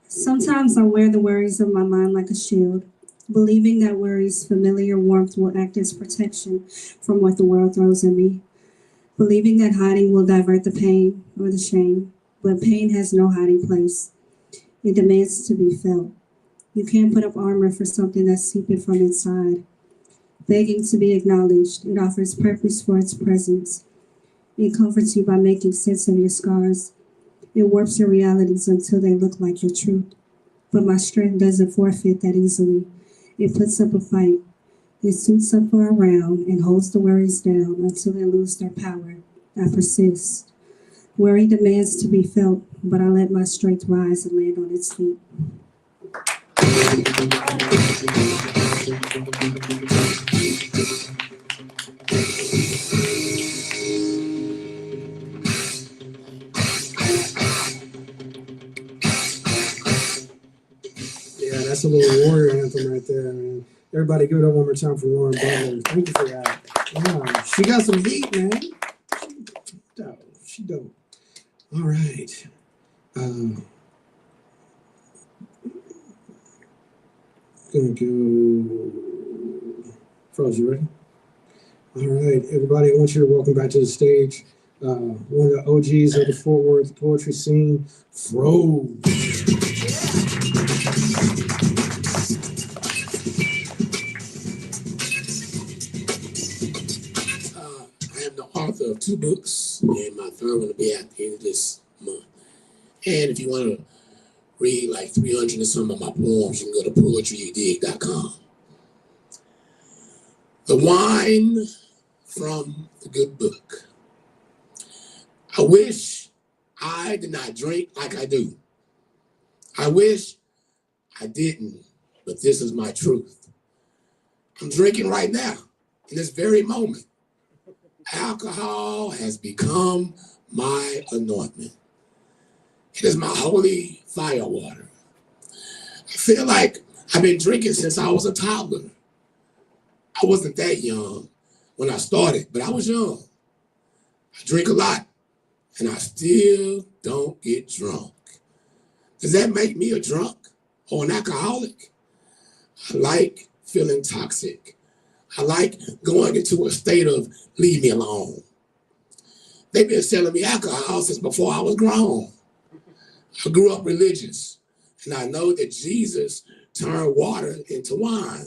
Sometimes I wear the worries of my mind like a shield, believing that worry's familiar warmth will act as protection from what the world throws at me, believing that hiding will divert the pain or the shame, but pain has no hiding place. It demands to be felt. You can't put up armor for something that's seeping from inside. Begging to be acknowledged, it offers purpose for its presence. It comforts you by making sense of your scars. It warps your realities until they look like your truth. But my strength doesn't forfeit that easily. It puts up a fight. It suits up for a round and holds the worries down until they lose their power. I persist. Worry demands to be felt, but I let my strength rise and land on its feet. Yeah, that's a little warrior anthem right there, man. Everybody, give it up one more time for Lauren Butler. Thank you for that. Yeah, she got some heat, man. She dope. All right. Gonna go. Froze, you ready? All right, everybody. I want you to welcome back to the stage one of the OGs of the Fort Worth poetry scene, Froze. I am the author of 2 books, and my third one will be at the end of this month. And if you want to read like 300 or some of my poems, you can go to poetryudig.com. The wine from the good book. I wish I did not drink like I do. I wish I didn't, but this is my truth. I'm drinking right now, in this very moment. Alcohol has become my anointment. It is my holy fire water. I feel like I've been drinking since I was a toddler. I wasn't that young when I started, but I was young. I drink a lot, and I still don't get drunk. Does that make me a drunk or an alcoholic? I like feeling toxic. I like going into a state of leave me alone. They've been selling me alcohol since before I was grown. I grew up religious, and I know that Jesus turned water into wine.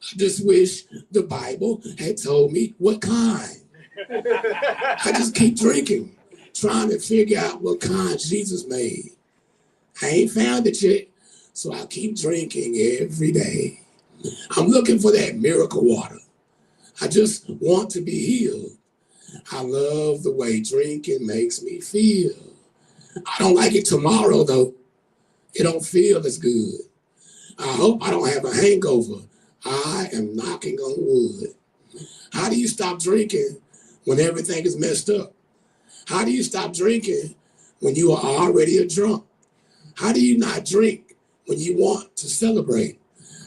I just wish the Bible had told me what kind. I just keep drinking, trying to figure out what kind Jesus made. I ain't found it yet, so I keep drinking every day. I'm looking for that miracle water. I just want to be healed. I love the way drinking makes me feel. I don't like it tomorrow, though. It don't feel as good. I hope I don't have a hangover. I am knocking on wood. How do you stop drinking when everything is messed up? How do you stop drinking when you are already a drunk? How do you not drink when you want to celebrate?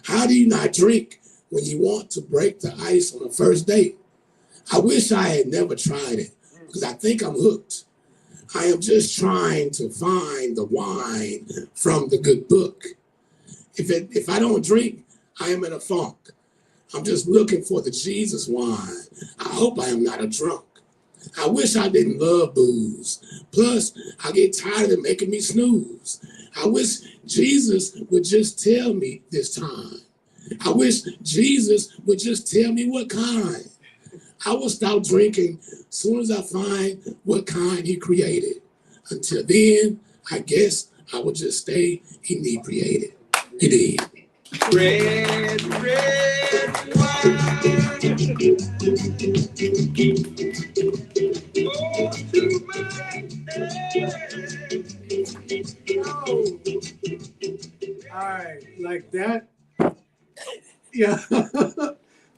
How do you not drink when you want to break the ice on the first date? I wish I had never tried it because I think I'm hooked. I am just trying to find the wine from the good book. If I don't drink, I am in a funk. I'm just looking for the Jesus wine. I hope I am not a drunk. I wish I didn't love booze. Plus, I get tired of making me snooze. I wish Jesus would just tell me this time. I wish Jesus would just tell me what kind. I will stop drinking as soon as I find what kind he created. Until then, I guess I will just stay inebriated. Indeed. Red wine. Oh, to my All right, like that. Yeah.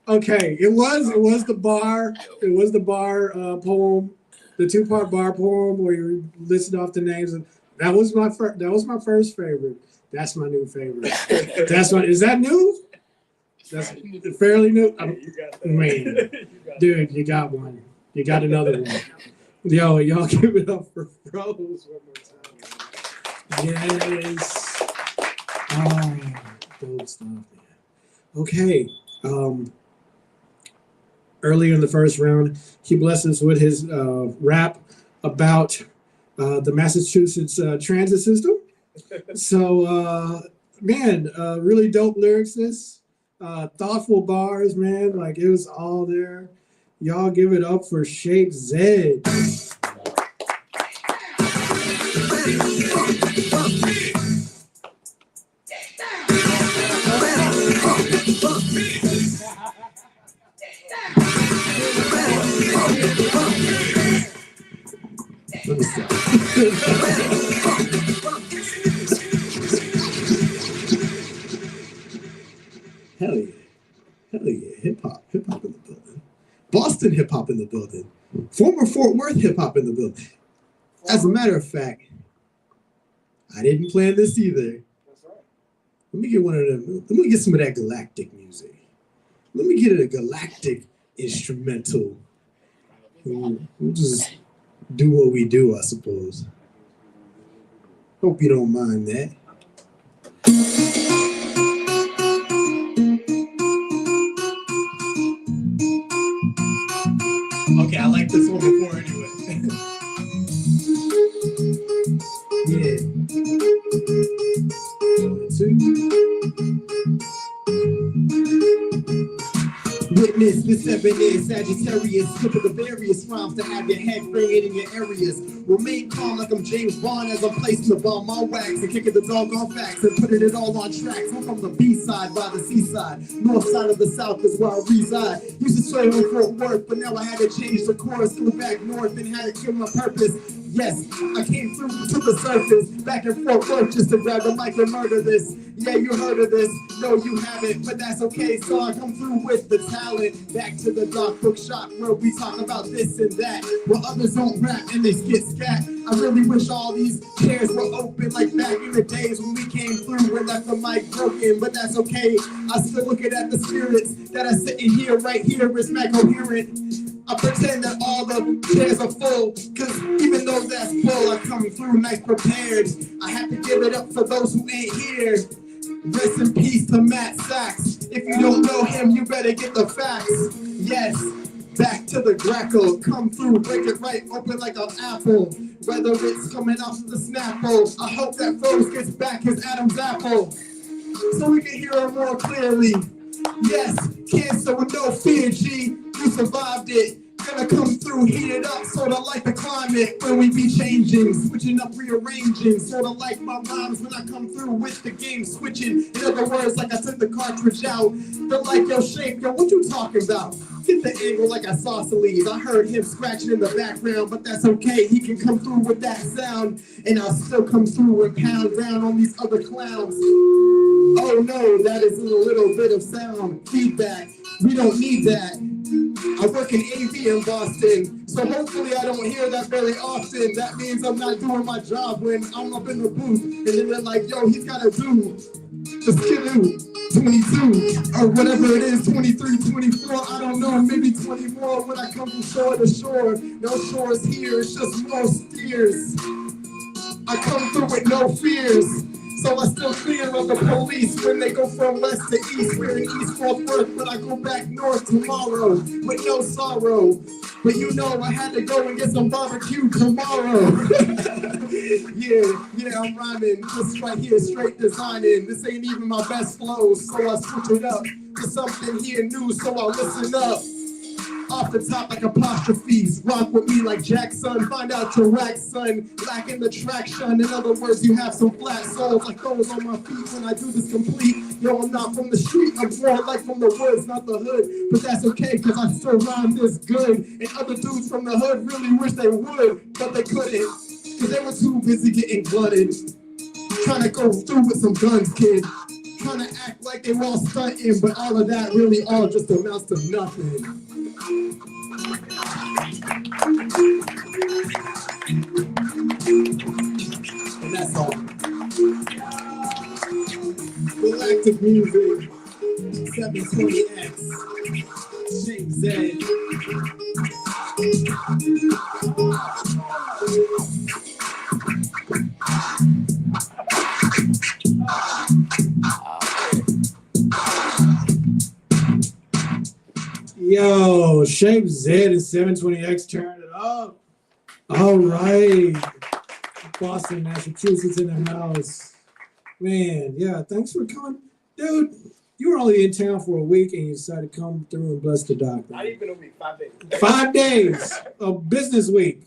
Okay. It was the bar. It was the bar poem, the 2-part bar poem where you listed off the names. And that was my first. That was my first favorite. That's my new favorite. Is that new? That's fairly new. Man, dude, you got one. You got another one. Yo, y'all give it up for Rose one more time. Yes. Oh, dope stuff, man. Okay. Earlier in the first round, he blessed us with his rap about the Massachusetts transit system. So, man, really dope lyrics. Thoughtful bars, man. Like, it was all there. Y'all give it up for Shape Z. Let me stop. Hell yeah. Hell yeah. Hip hop in the building. Boston hip hop in the building. Former Fort Worth hip hop in the building. As a matter of fact, I didn't plan this either. That's right. Let me get one of them. Let me get some of that galactic music. Let me get a galactic instrumental. We'll just do what we do, I suppose. Hope you don't mind that. Okay, I like this one before anyway. Yeah. 1, 2. Witness the 7 is Sagittarius, slip of the various rhymes to have your head ringing in your areas. Remain calm like I'm James Bond as I'm placing the bomb on wax and kicking the dog on facts and putting it all on tracks. I'm from the B-side by the seaside, north side of the south is where I reside. Used to sway on Fort Worth, but now I had to change the course, go back north and had to kill my purpose. Yes, I came through to the surface, back and forth just to grab the mic and murder this. Yeah, you heard of this. No, you haven't, but that's okay. So I come through with the talent. Back to the dark bookshop where we talk about this and that. Where others don't rap and they skit scat. I really wish all these chairs were open like back in the days when we came through and left the mic broken. But that's okay. I still looking at the spirits that are sitting here, right here, is not coherent. I pretend that all the chairs are full, cause even though that's full, I come through nice prepared. I have to give it up for those who ain't here. Rest in peace to Matt Sachs. If you don't know him, you better get the facts. Yes, back to the Greco. Come through, break it right open like an apple. Whether it's coming off the Snapple, I hope that Rose gets back his Adam's apple, so we can hear her more clearly. Yes, cancer with no fear, G. You survived it. Gonna come through, heat it up, sorta like the climate when we be changing, switching up, rearranging, sorta like my rhymes when I come through with the game switching. In other words, like I took the cartridge out. They're like, yo, Shape, yo, what you talking about? Get the angle like I saw Salise. I heard him scratching in the background, but that's okay. He can come through with that sound, and I'll still come through and pound down on these other clowns. Oh no, that is a little bit of sound feedback. We don't need that. I work in AV in Boston, so hopefully I don't hear that very often. That means I'm not doing my job when I'm up in the booth, and then they're like, yo, he's gotta do the skidoo 22, or whatever it is, 23, 24, I don't know, maybe 20 more when I come from shore to shore. No shores here, it's just more steers. I come through with no fears. So I still fear of the police when they go from west to east. We're in East Fort Worth, but I go back north tomorrow with no sorrow. But you know I had to go and get some barbecue tomorrow. yeah, I'm rhyming just right here, straight designing. This ain't even my best flow, so I switch it up to something here new, so I'll listen up. Off the top like apostrophes, rock with me like Jackson, find out your rack, son, lacking the traction. In other words, you have some flat soles like those on my feet when I do this complete. Yo, I'm not from the street, I'm more like from the woods, not the hood, but that's okay, cause I still rhyme this good. And other dudes from the hood really wish they would, but they couldn't, cause they were too busy getting glutted, trying to go through with some guns, kid. Trying to act like they were all stunting, but all of that really all just amounts to nothing. And that's all. Galactic music, 720X, Shape Z. Yo, Shape Z and 720X, turn it up. All right. Boston, Massachusetts in the house. Man, yeah, thanks for coming. Dude, you were only in town for a week and you decided to come through and bless the doctor. Not even a week, 5 days. 5 days, a business week.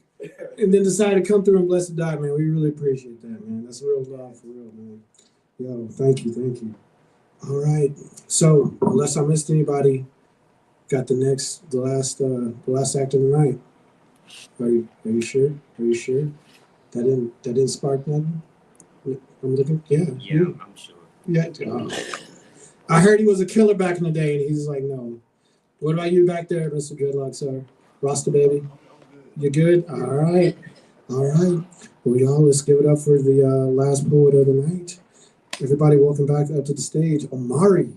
And then decided to come through and bless the dog, man. We really appreciate that, man. That's real love, for real, man. Yo, thank you. All right. So, unless I missed anybody, got the last act of the night. Are you sure? That didn't spark nothing? I'm looking. Yeah. Yeah, I'm sure. Yeah. I heard he was a killer back in the day, and he's like, no. What about you back there, Mr. Dreadlock, sir? Rasta baby? You good? All right. Well, y'all, let's give it up for the last poet of the night. Everybody, welcome back up to the stage, Omari.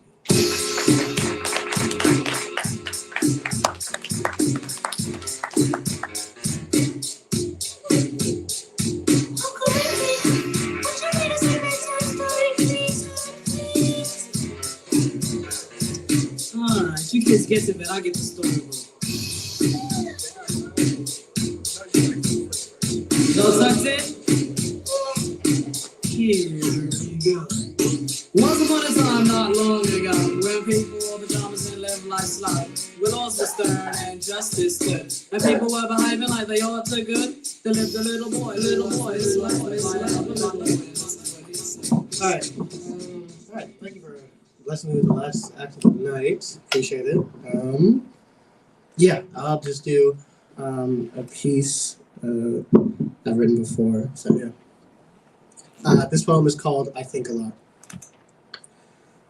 You kids get to it, I'll get the story. No success? Here you go. Once upon a time, not long ago, when people wore pajamas and lived life's life, with laws were stern and justice stood, and people were behaving like they ought to good. There lived a little boy, his life was All right, thank you for listening to the last act of the night. Appreciate it. Yeah, I'll just do a piece. I've written before. So yeah. This poem is called I Think a Lot.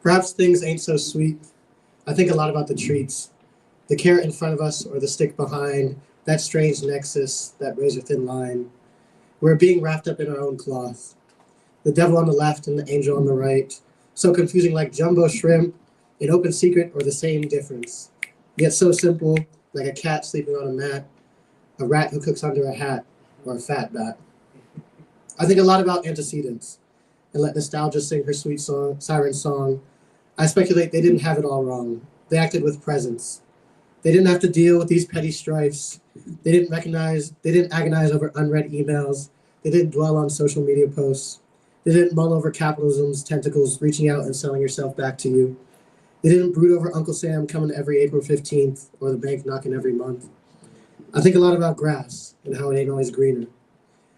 Perhaps things ain't so sweet. I think a lot about the treats, the carrot in front of us or the stick behind, that strange nexus, that razor thin line. We're being wrapped up in our own cloth. The devil on the left and the angel on the right. So confusing, like jumbo shrimp, an open secret or the same difference. Yet so simple, like a cat sleeping on a mat, a rat who cooks under a hat, or a fat bat. I think a lot about antecedents and let nostalgia sing her sweet song, siren song. I speculate they didn't have it all wrong. They acted with presence. They didn't have to deal with these petty strifes. They didn't agonize over unread emails. They didn't dwell on social media posts. They didn't mull over capitalism's tentacles reaching out and selling yourself back to you. They didn't brood over Uncle Sam coming every April 15th or the bank knocking every month. I think a lot about grass and how it ain't always greener.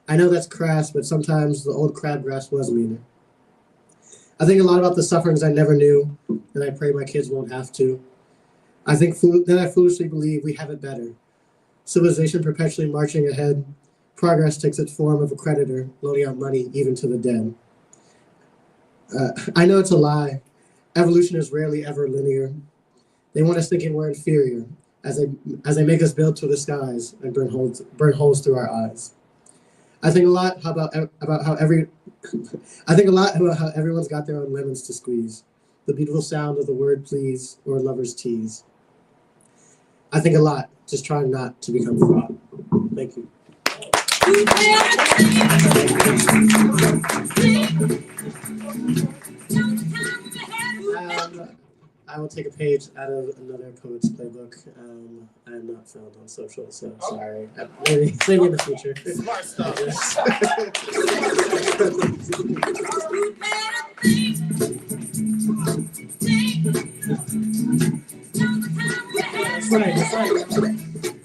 I know that's crass, but sometimes the old crabgrass was meaner. I think a lot about the sufferings I never knew, and I pray my kids won't have to. I think that I foolishly believe we have it better. Civilization perpetually marching ahead. Progress takes its form of a creditor, loaning out money even to the dead. I know it's a lie. Evolution is rarely ever linear. They want us thinking we're inferior, as they make us build to the skies and burn holes through our eyes. I think a lot about how everyone's got their own lemons to squeeze. The beautiful sound of the word please or lover's tease. I think a lot, just trying not to become fraught. Thank you. I will take a page out of another poet's playbook. I am not found on social, so sorry. Maybe in the future. Smart stuff. That's right.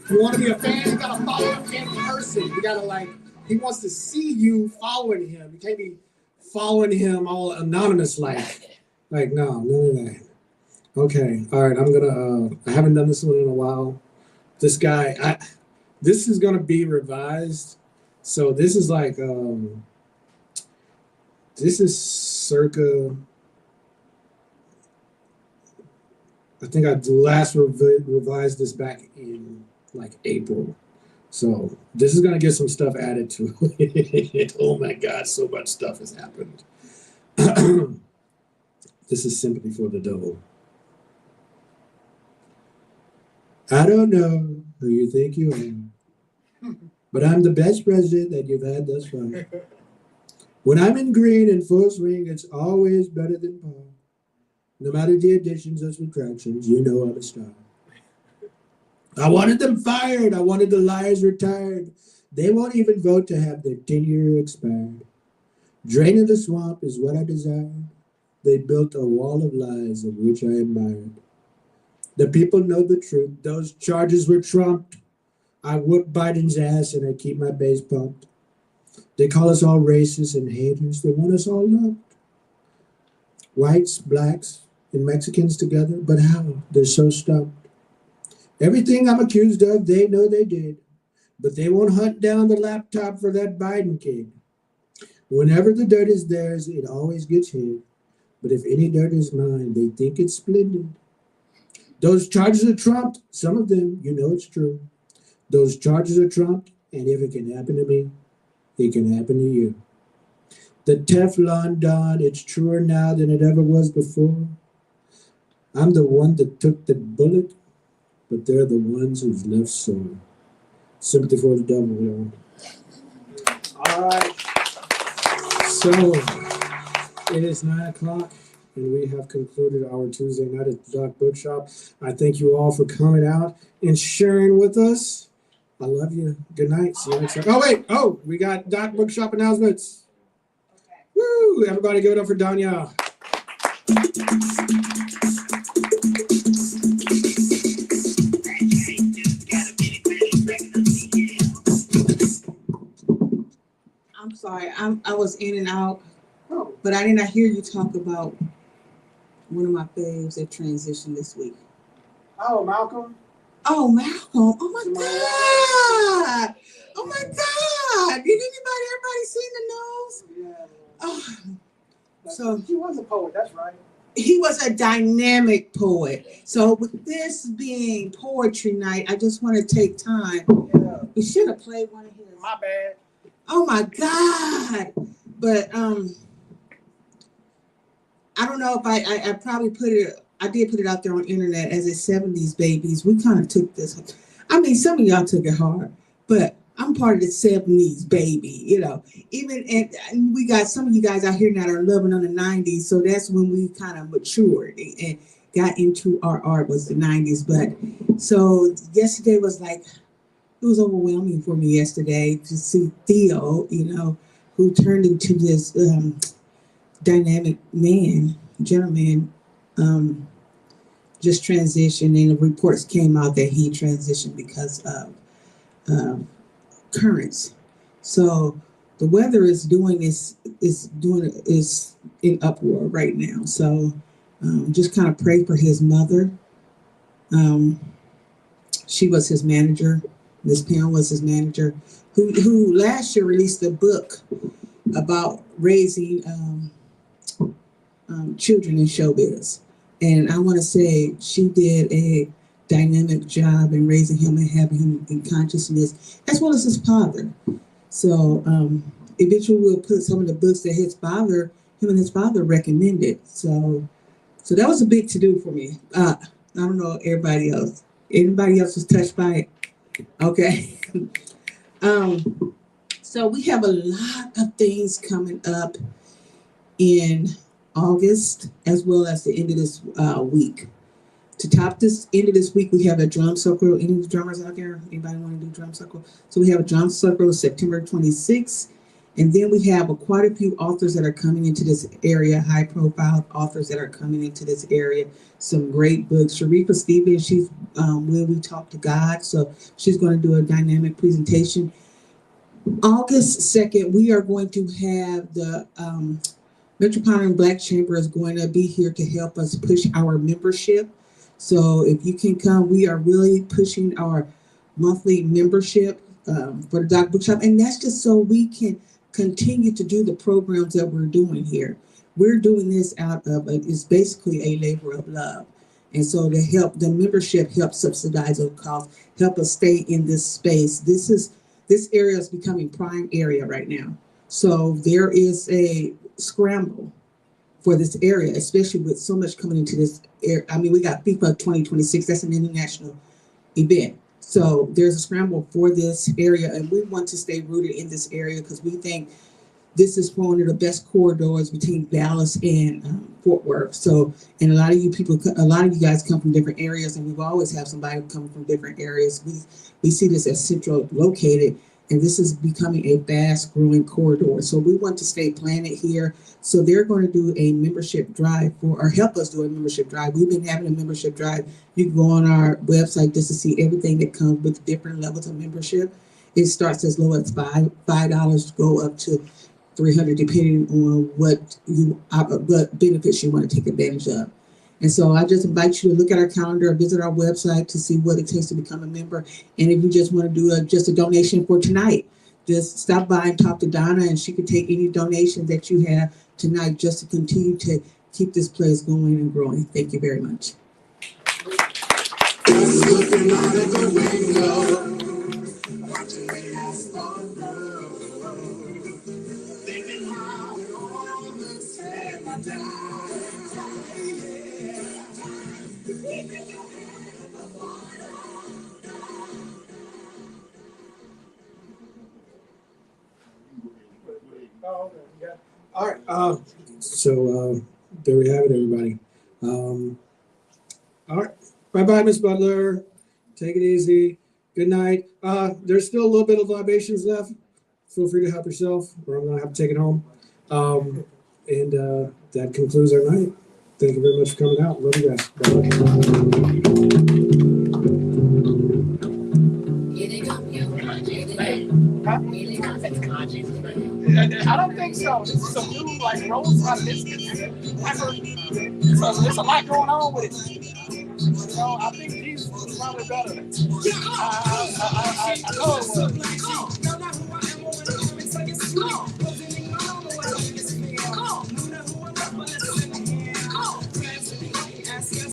You want to be a fan, you gotta follow him in person. You gotta he wants to see you following him. You can't be following him all anonymous like no, none of that. Okay, all right, I'm gonna, I haven't done this one in a while. This guy, this is gonna be revised. So this is this is circa, I think I last revised this back in April. So this is gonna get some stuff added to it. Oh my God, so much stuff has happened. This is Sympathy for the Devil. I don't know who you think you are, but I'm the best president that you've had thus far. When I'm in green and full swing, it's always better than Paul. No matter the additions or subtractions, you know I'm a star. I wanted them fired. I wanted the liars retired. They won't even vote to have their tenure expired. Draining the swamp is what I desired. They built a wall of lies of which I admired. The people know the truth. Those charges were trumped. I whoop Biden's ass and I keep my base pumped. They call us all racist and haters. They want us all loved. Whites, blacks, and Mexicans together. But how? They're so stumped. Everything I'm accused of, they know they did. But they won't hunt down the laptop for that Biden kid. Whenever the dirt is theirs, it always gets hid. But if any dirt is mine, they think it's splendid. Those charges are trumped. Some of them, you know it's true. Those charges are trumped, and if it can happen to me, it can happen to you. The Teflon Don, it's truer now than it ever was before. I'm the one that took the bullet, but they're the ones who've left sore. Sympathy for the Devil, y'all. All right. So, it is 9 o'clock. And we have concluded our Tuesday night at the Doc Bookshop. I thank you all for coming out and sharing with us. I love you. Good night. See you next time. Oh, wait. Oh, we got Doc Bookshop announcements. Okay. Woo! Everybody give it up for Danya. I'm sorry. I was in and out, but I did not hear you talk about one of my faves that transitioned this week. Oh, Malcolm. Oh, Malcolm. Oh, my God. Oh, my God. God! Did everybody seen the news? Yeah. Oh, so He was a poet, that's right. he was a dynamic poet. So with this being poetry night, I just want to take time. Yeah. We should have played one of his. My bad. Oh my God! But I don't know if I probably put it. I did put it out there on internet as a 70s babies. We kind of took this. I mean, some of y'all took it hard, but I'm part of the 70s baby. You know, even and we got some of you guys out here now that are loving on the 90s. So that's when we kind of matured and got into our art was the 90s. But so yesterday was like, it was overwhelming for me yesterday to see Theo, you know, who turned into this dynamic man, gentleman, just transitioned, and the reports came out that he transitioned because of currents. So the weather is in uproar right now. So just kind of pray for his mother. She was his manager. Miss Pam was his manager, who last year released a book about raising children in showbiz. And I want to say she did a dynamic job in raising him and having him in consciousness, as well as his father. So eventually we'll put some of the books that him and his father recommended. So that was a big to-do for me. I don't know everybody else. Anybody else was touched by it? Okay. So we have a lot of things coming up in August, as well as the end of this week. To top this end of this week, we have a drum circle. Any of the drummers out there? Anybody want to do drum circle? So we have a drum circle September 26th. And then we have quite a few authors that are coming into this area, high-profile authors that are coming into this area. Some great books. Sharifa Stevens, she's When We Talk to God. So she's going to do a dynamic presentation. August 2nd, we are going to have the Metropolitan Black Chamber is going to be here to help us push our membership. So if you can come, we are really pushing our monthly membership for the Doc Bookshop. And that's just so we can continue to do the programs that we're doing here. We're doing this out of, it's basically a labor of love. And so to help, the membership helps subsidize the cost, help us stay in this space. This area is becoming prime area right now. So there is a scramble for this area, especially with so much coming into this area. I mean, we got FIFA 2026, that's an international event. So there's a scramble for this area, and we want to stay rooted in this area because we think this is one of the best corridors between Dallas and Fort Worth. So, and a lot of you guys come from different areas, and we've always have somebody come from different areas. We see this as central located, and this is becoming a fast growing corridor. So we want to stay planted here. So they're going to do a membership drive or help us do a membership drive. We've been having a membership drive. You can go on our website just to see everything that comes with different levels of membership. It starts as low as $5 go up to $300, depending on what benefits you want to take advantage of. And so I just invite you to look at our calendar or visit our website to see what it takes to become a member. And if you just want to do just a donation for tonight, just stop by and talk to Donna, and she can take any donation that you have tonight just to continue to keep this place going and growing. Thank you very much. Just looking out of the window, watching the asphalt grow. Thinking how it all looks ever down. All right. So there we have it, everybody. All right. Bye-bye, Miss Butler. Take it easy. Good night. There's still a little bit of libations left. Feel free to help yourself, or I'm going to have to take it home. And that concludes our night. Thank you very much for coming out. Love you guys. I don't think so. This is some new like rolls on biscuits. So there's a lot going on with it. So I think these was probably better. I know it was. Go.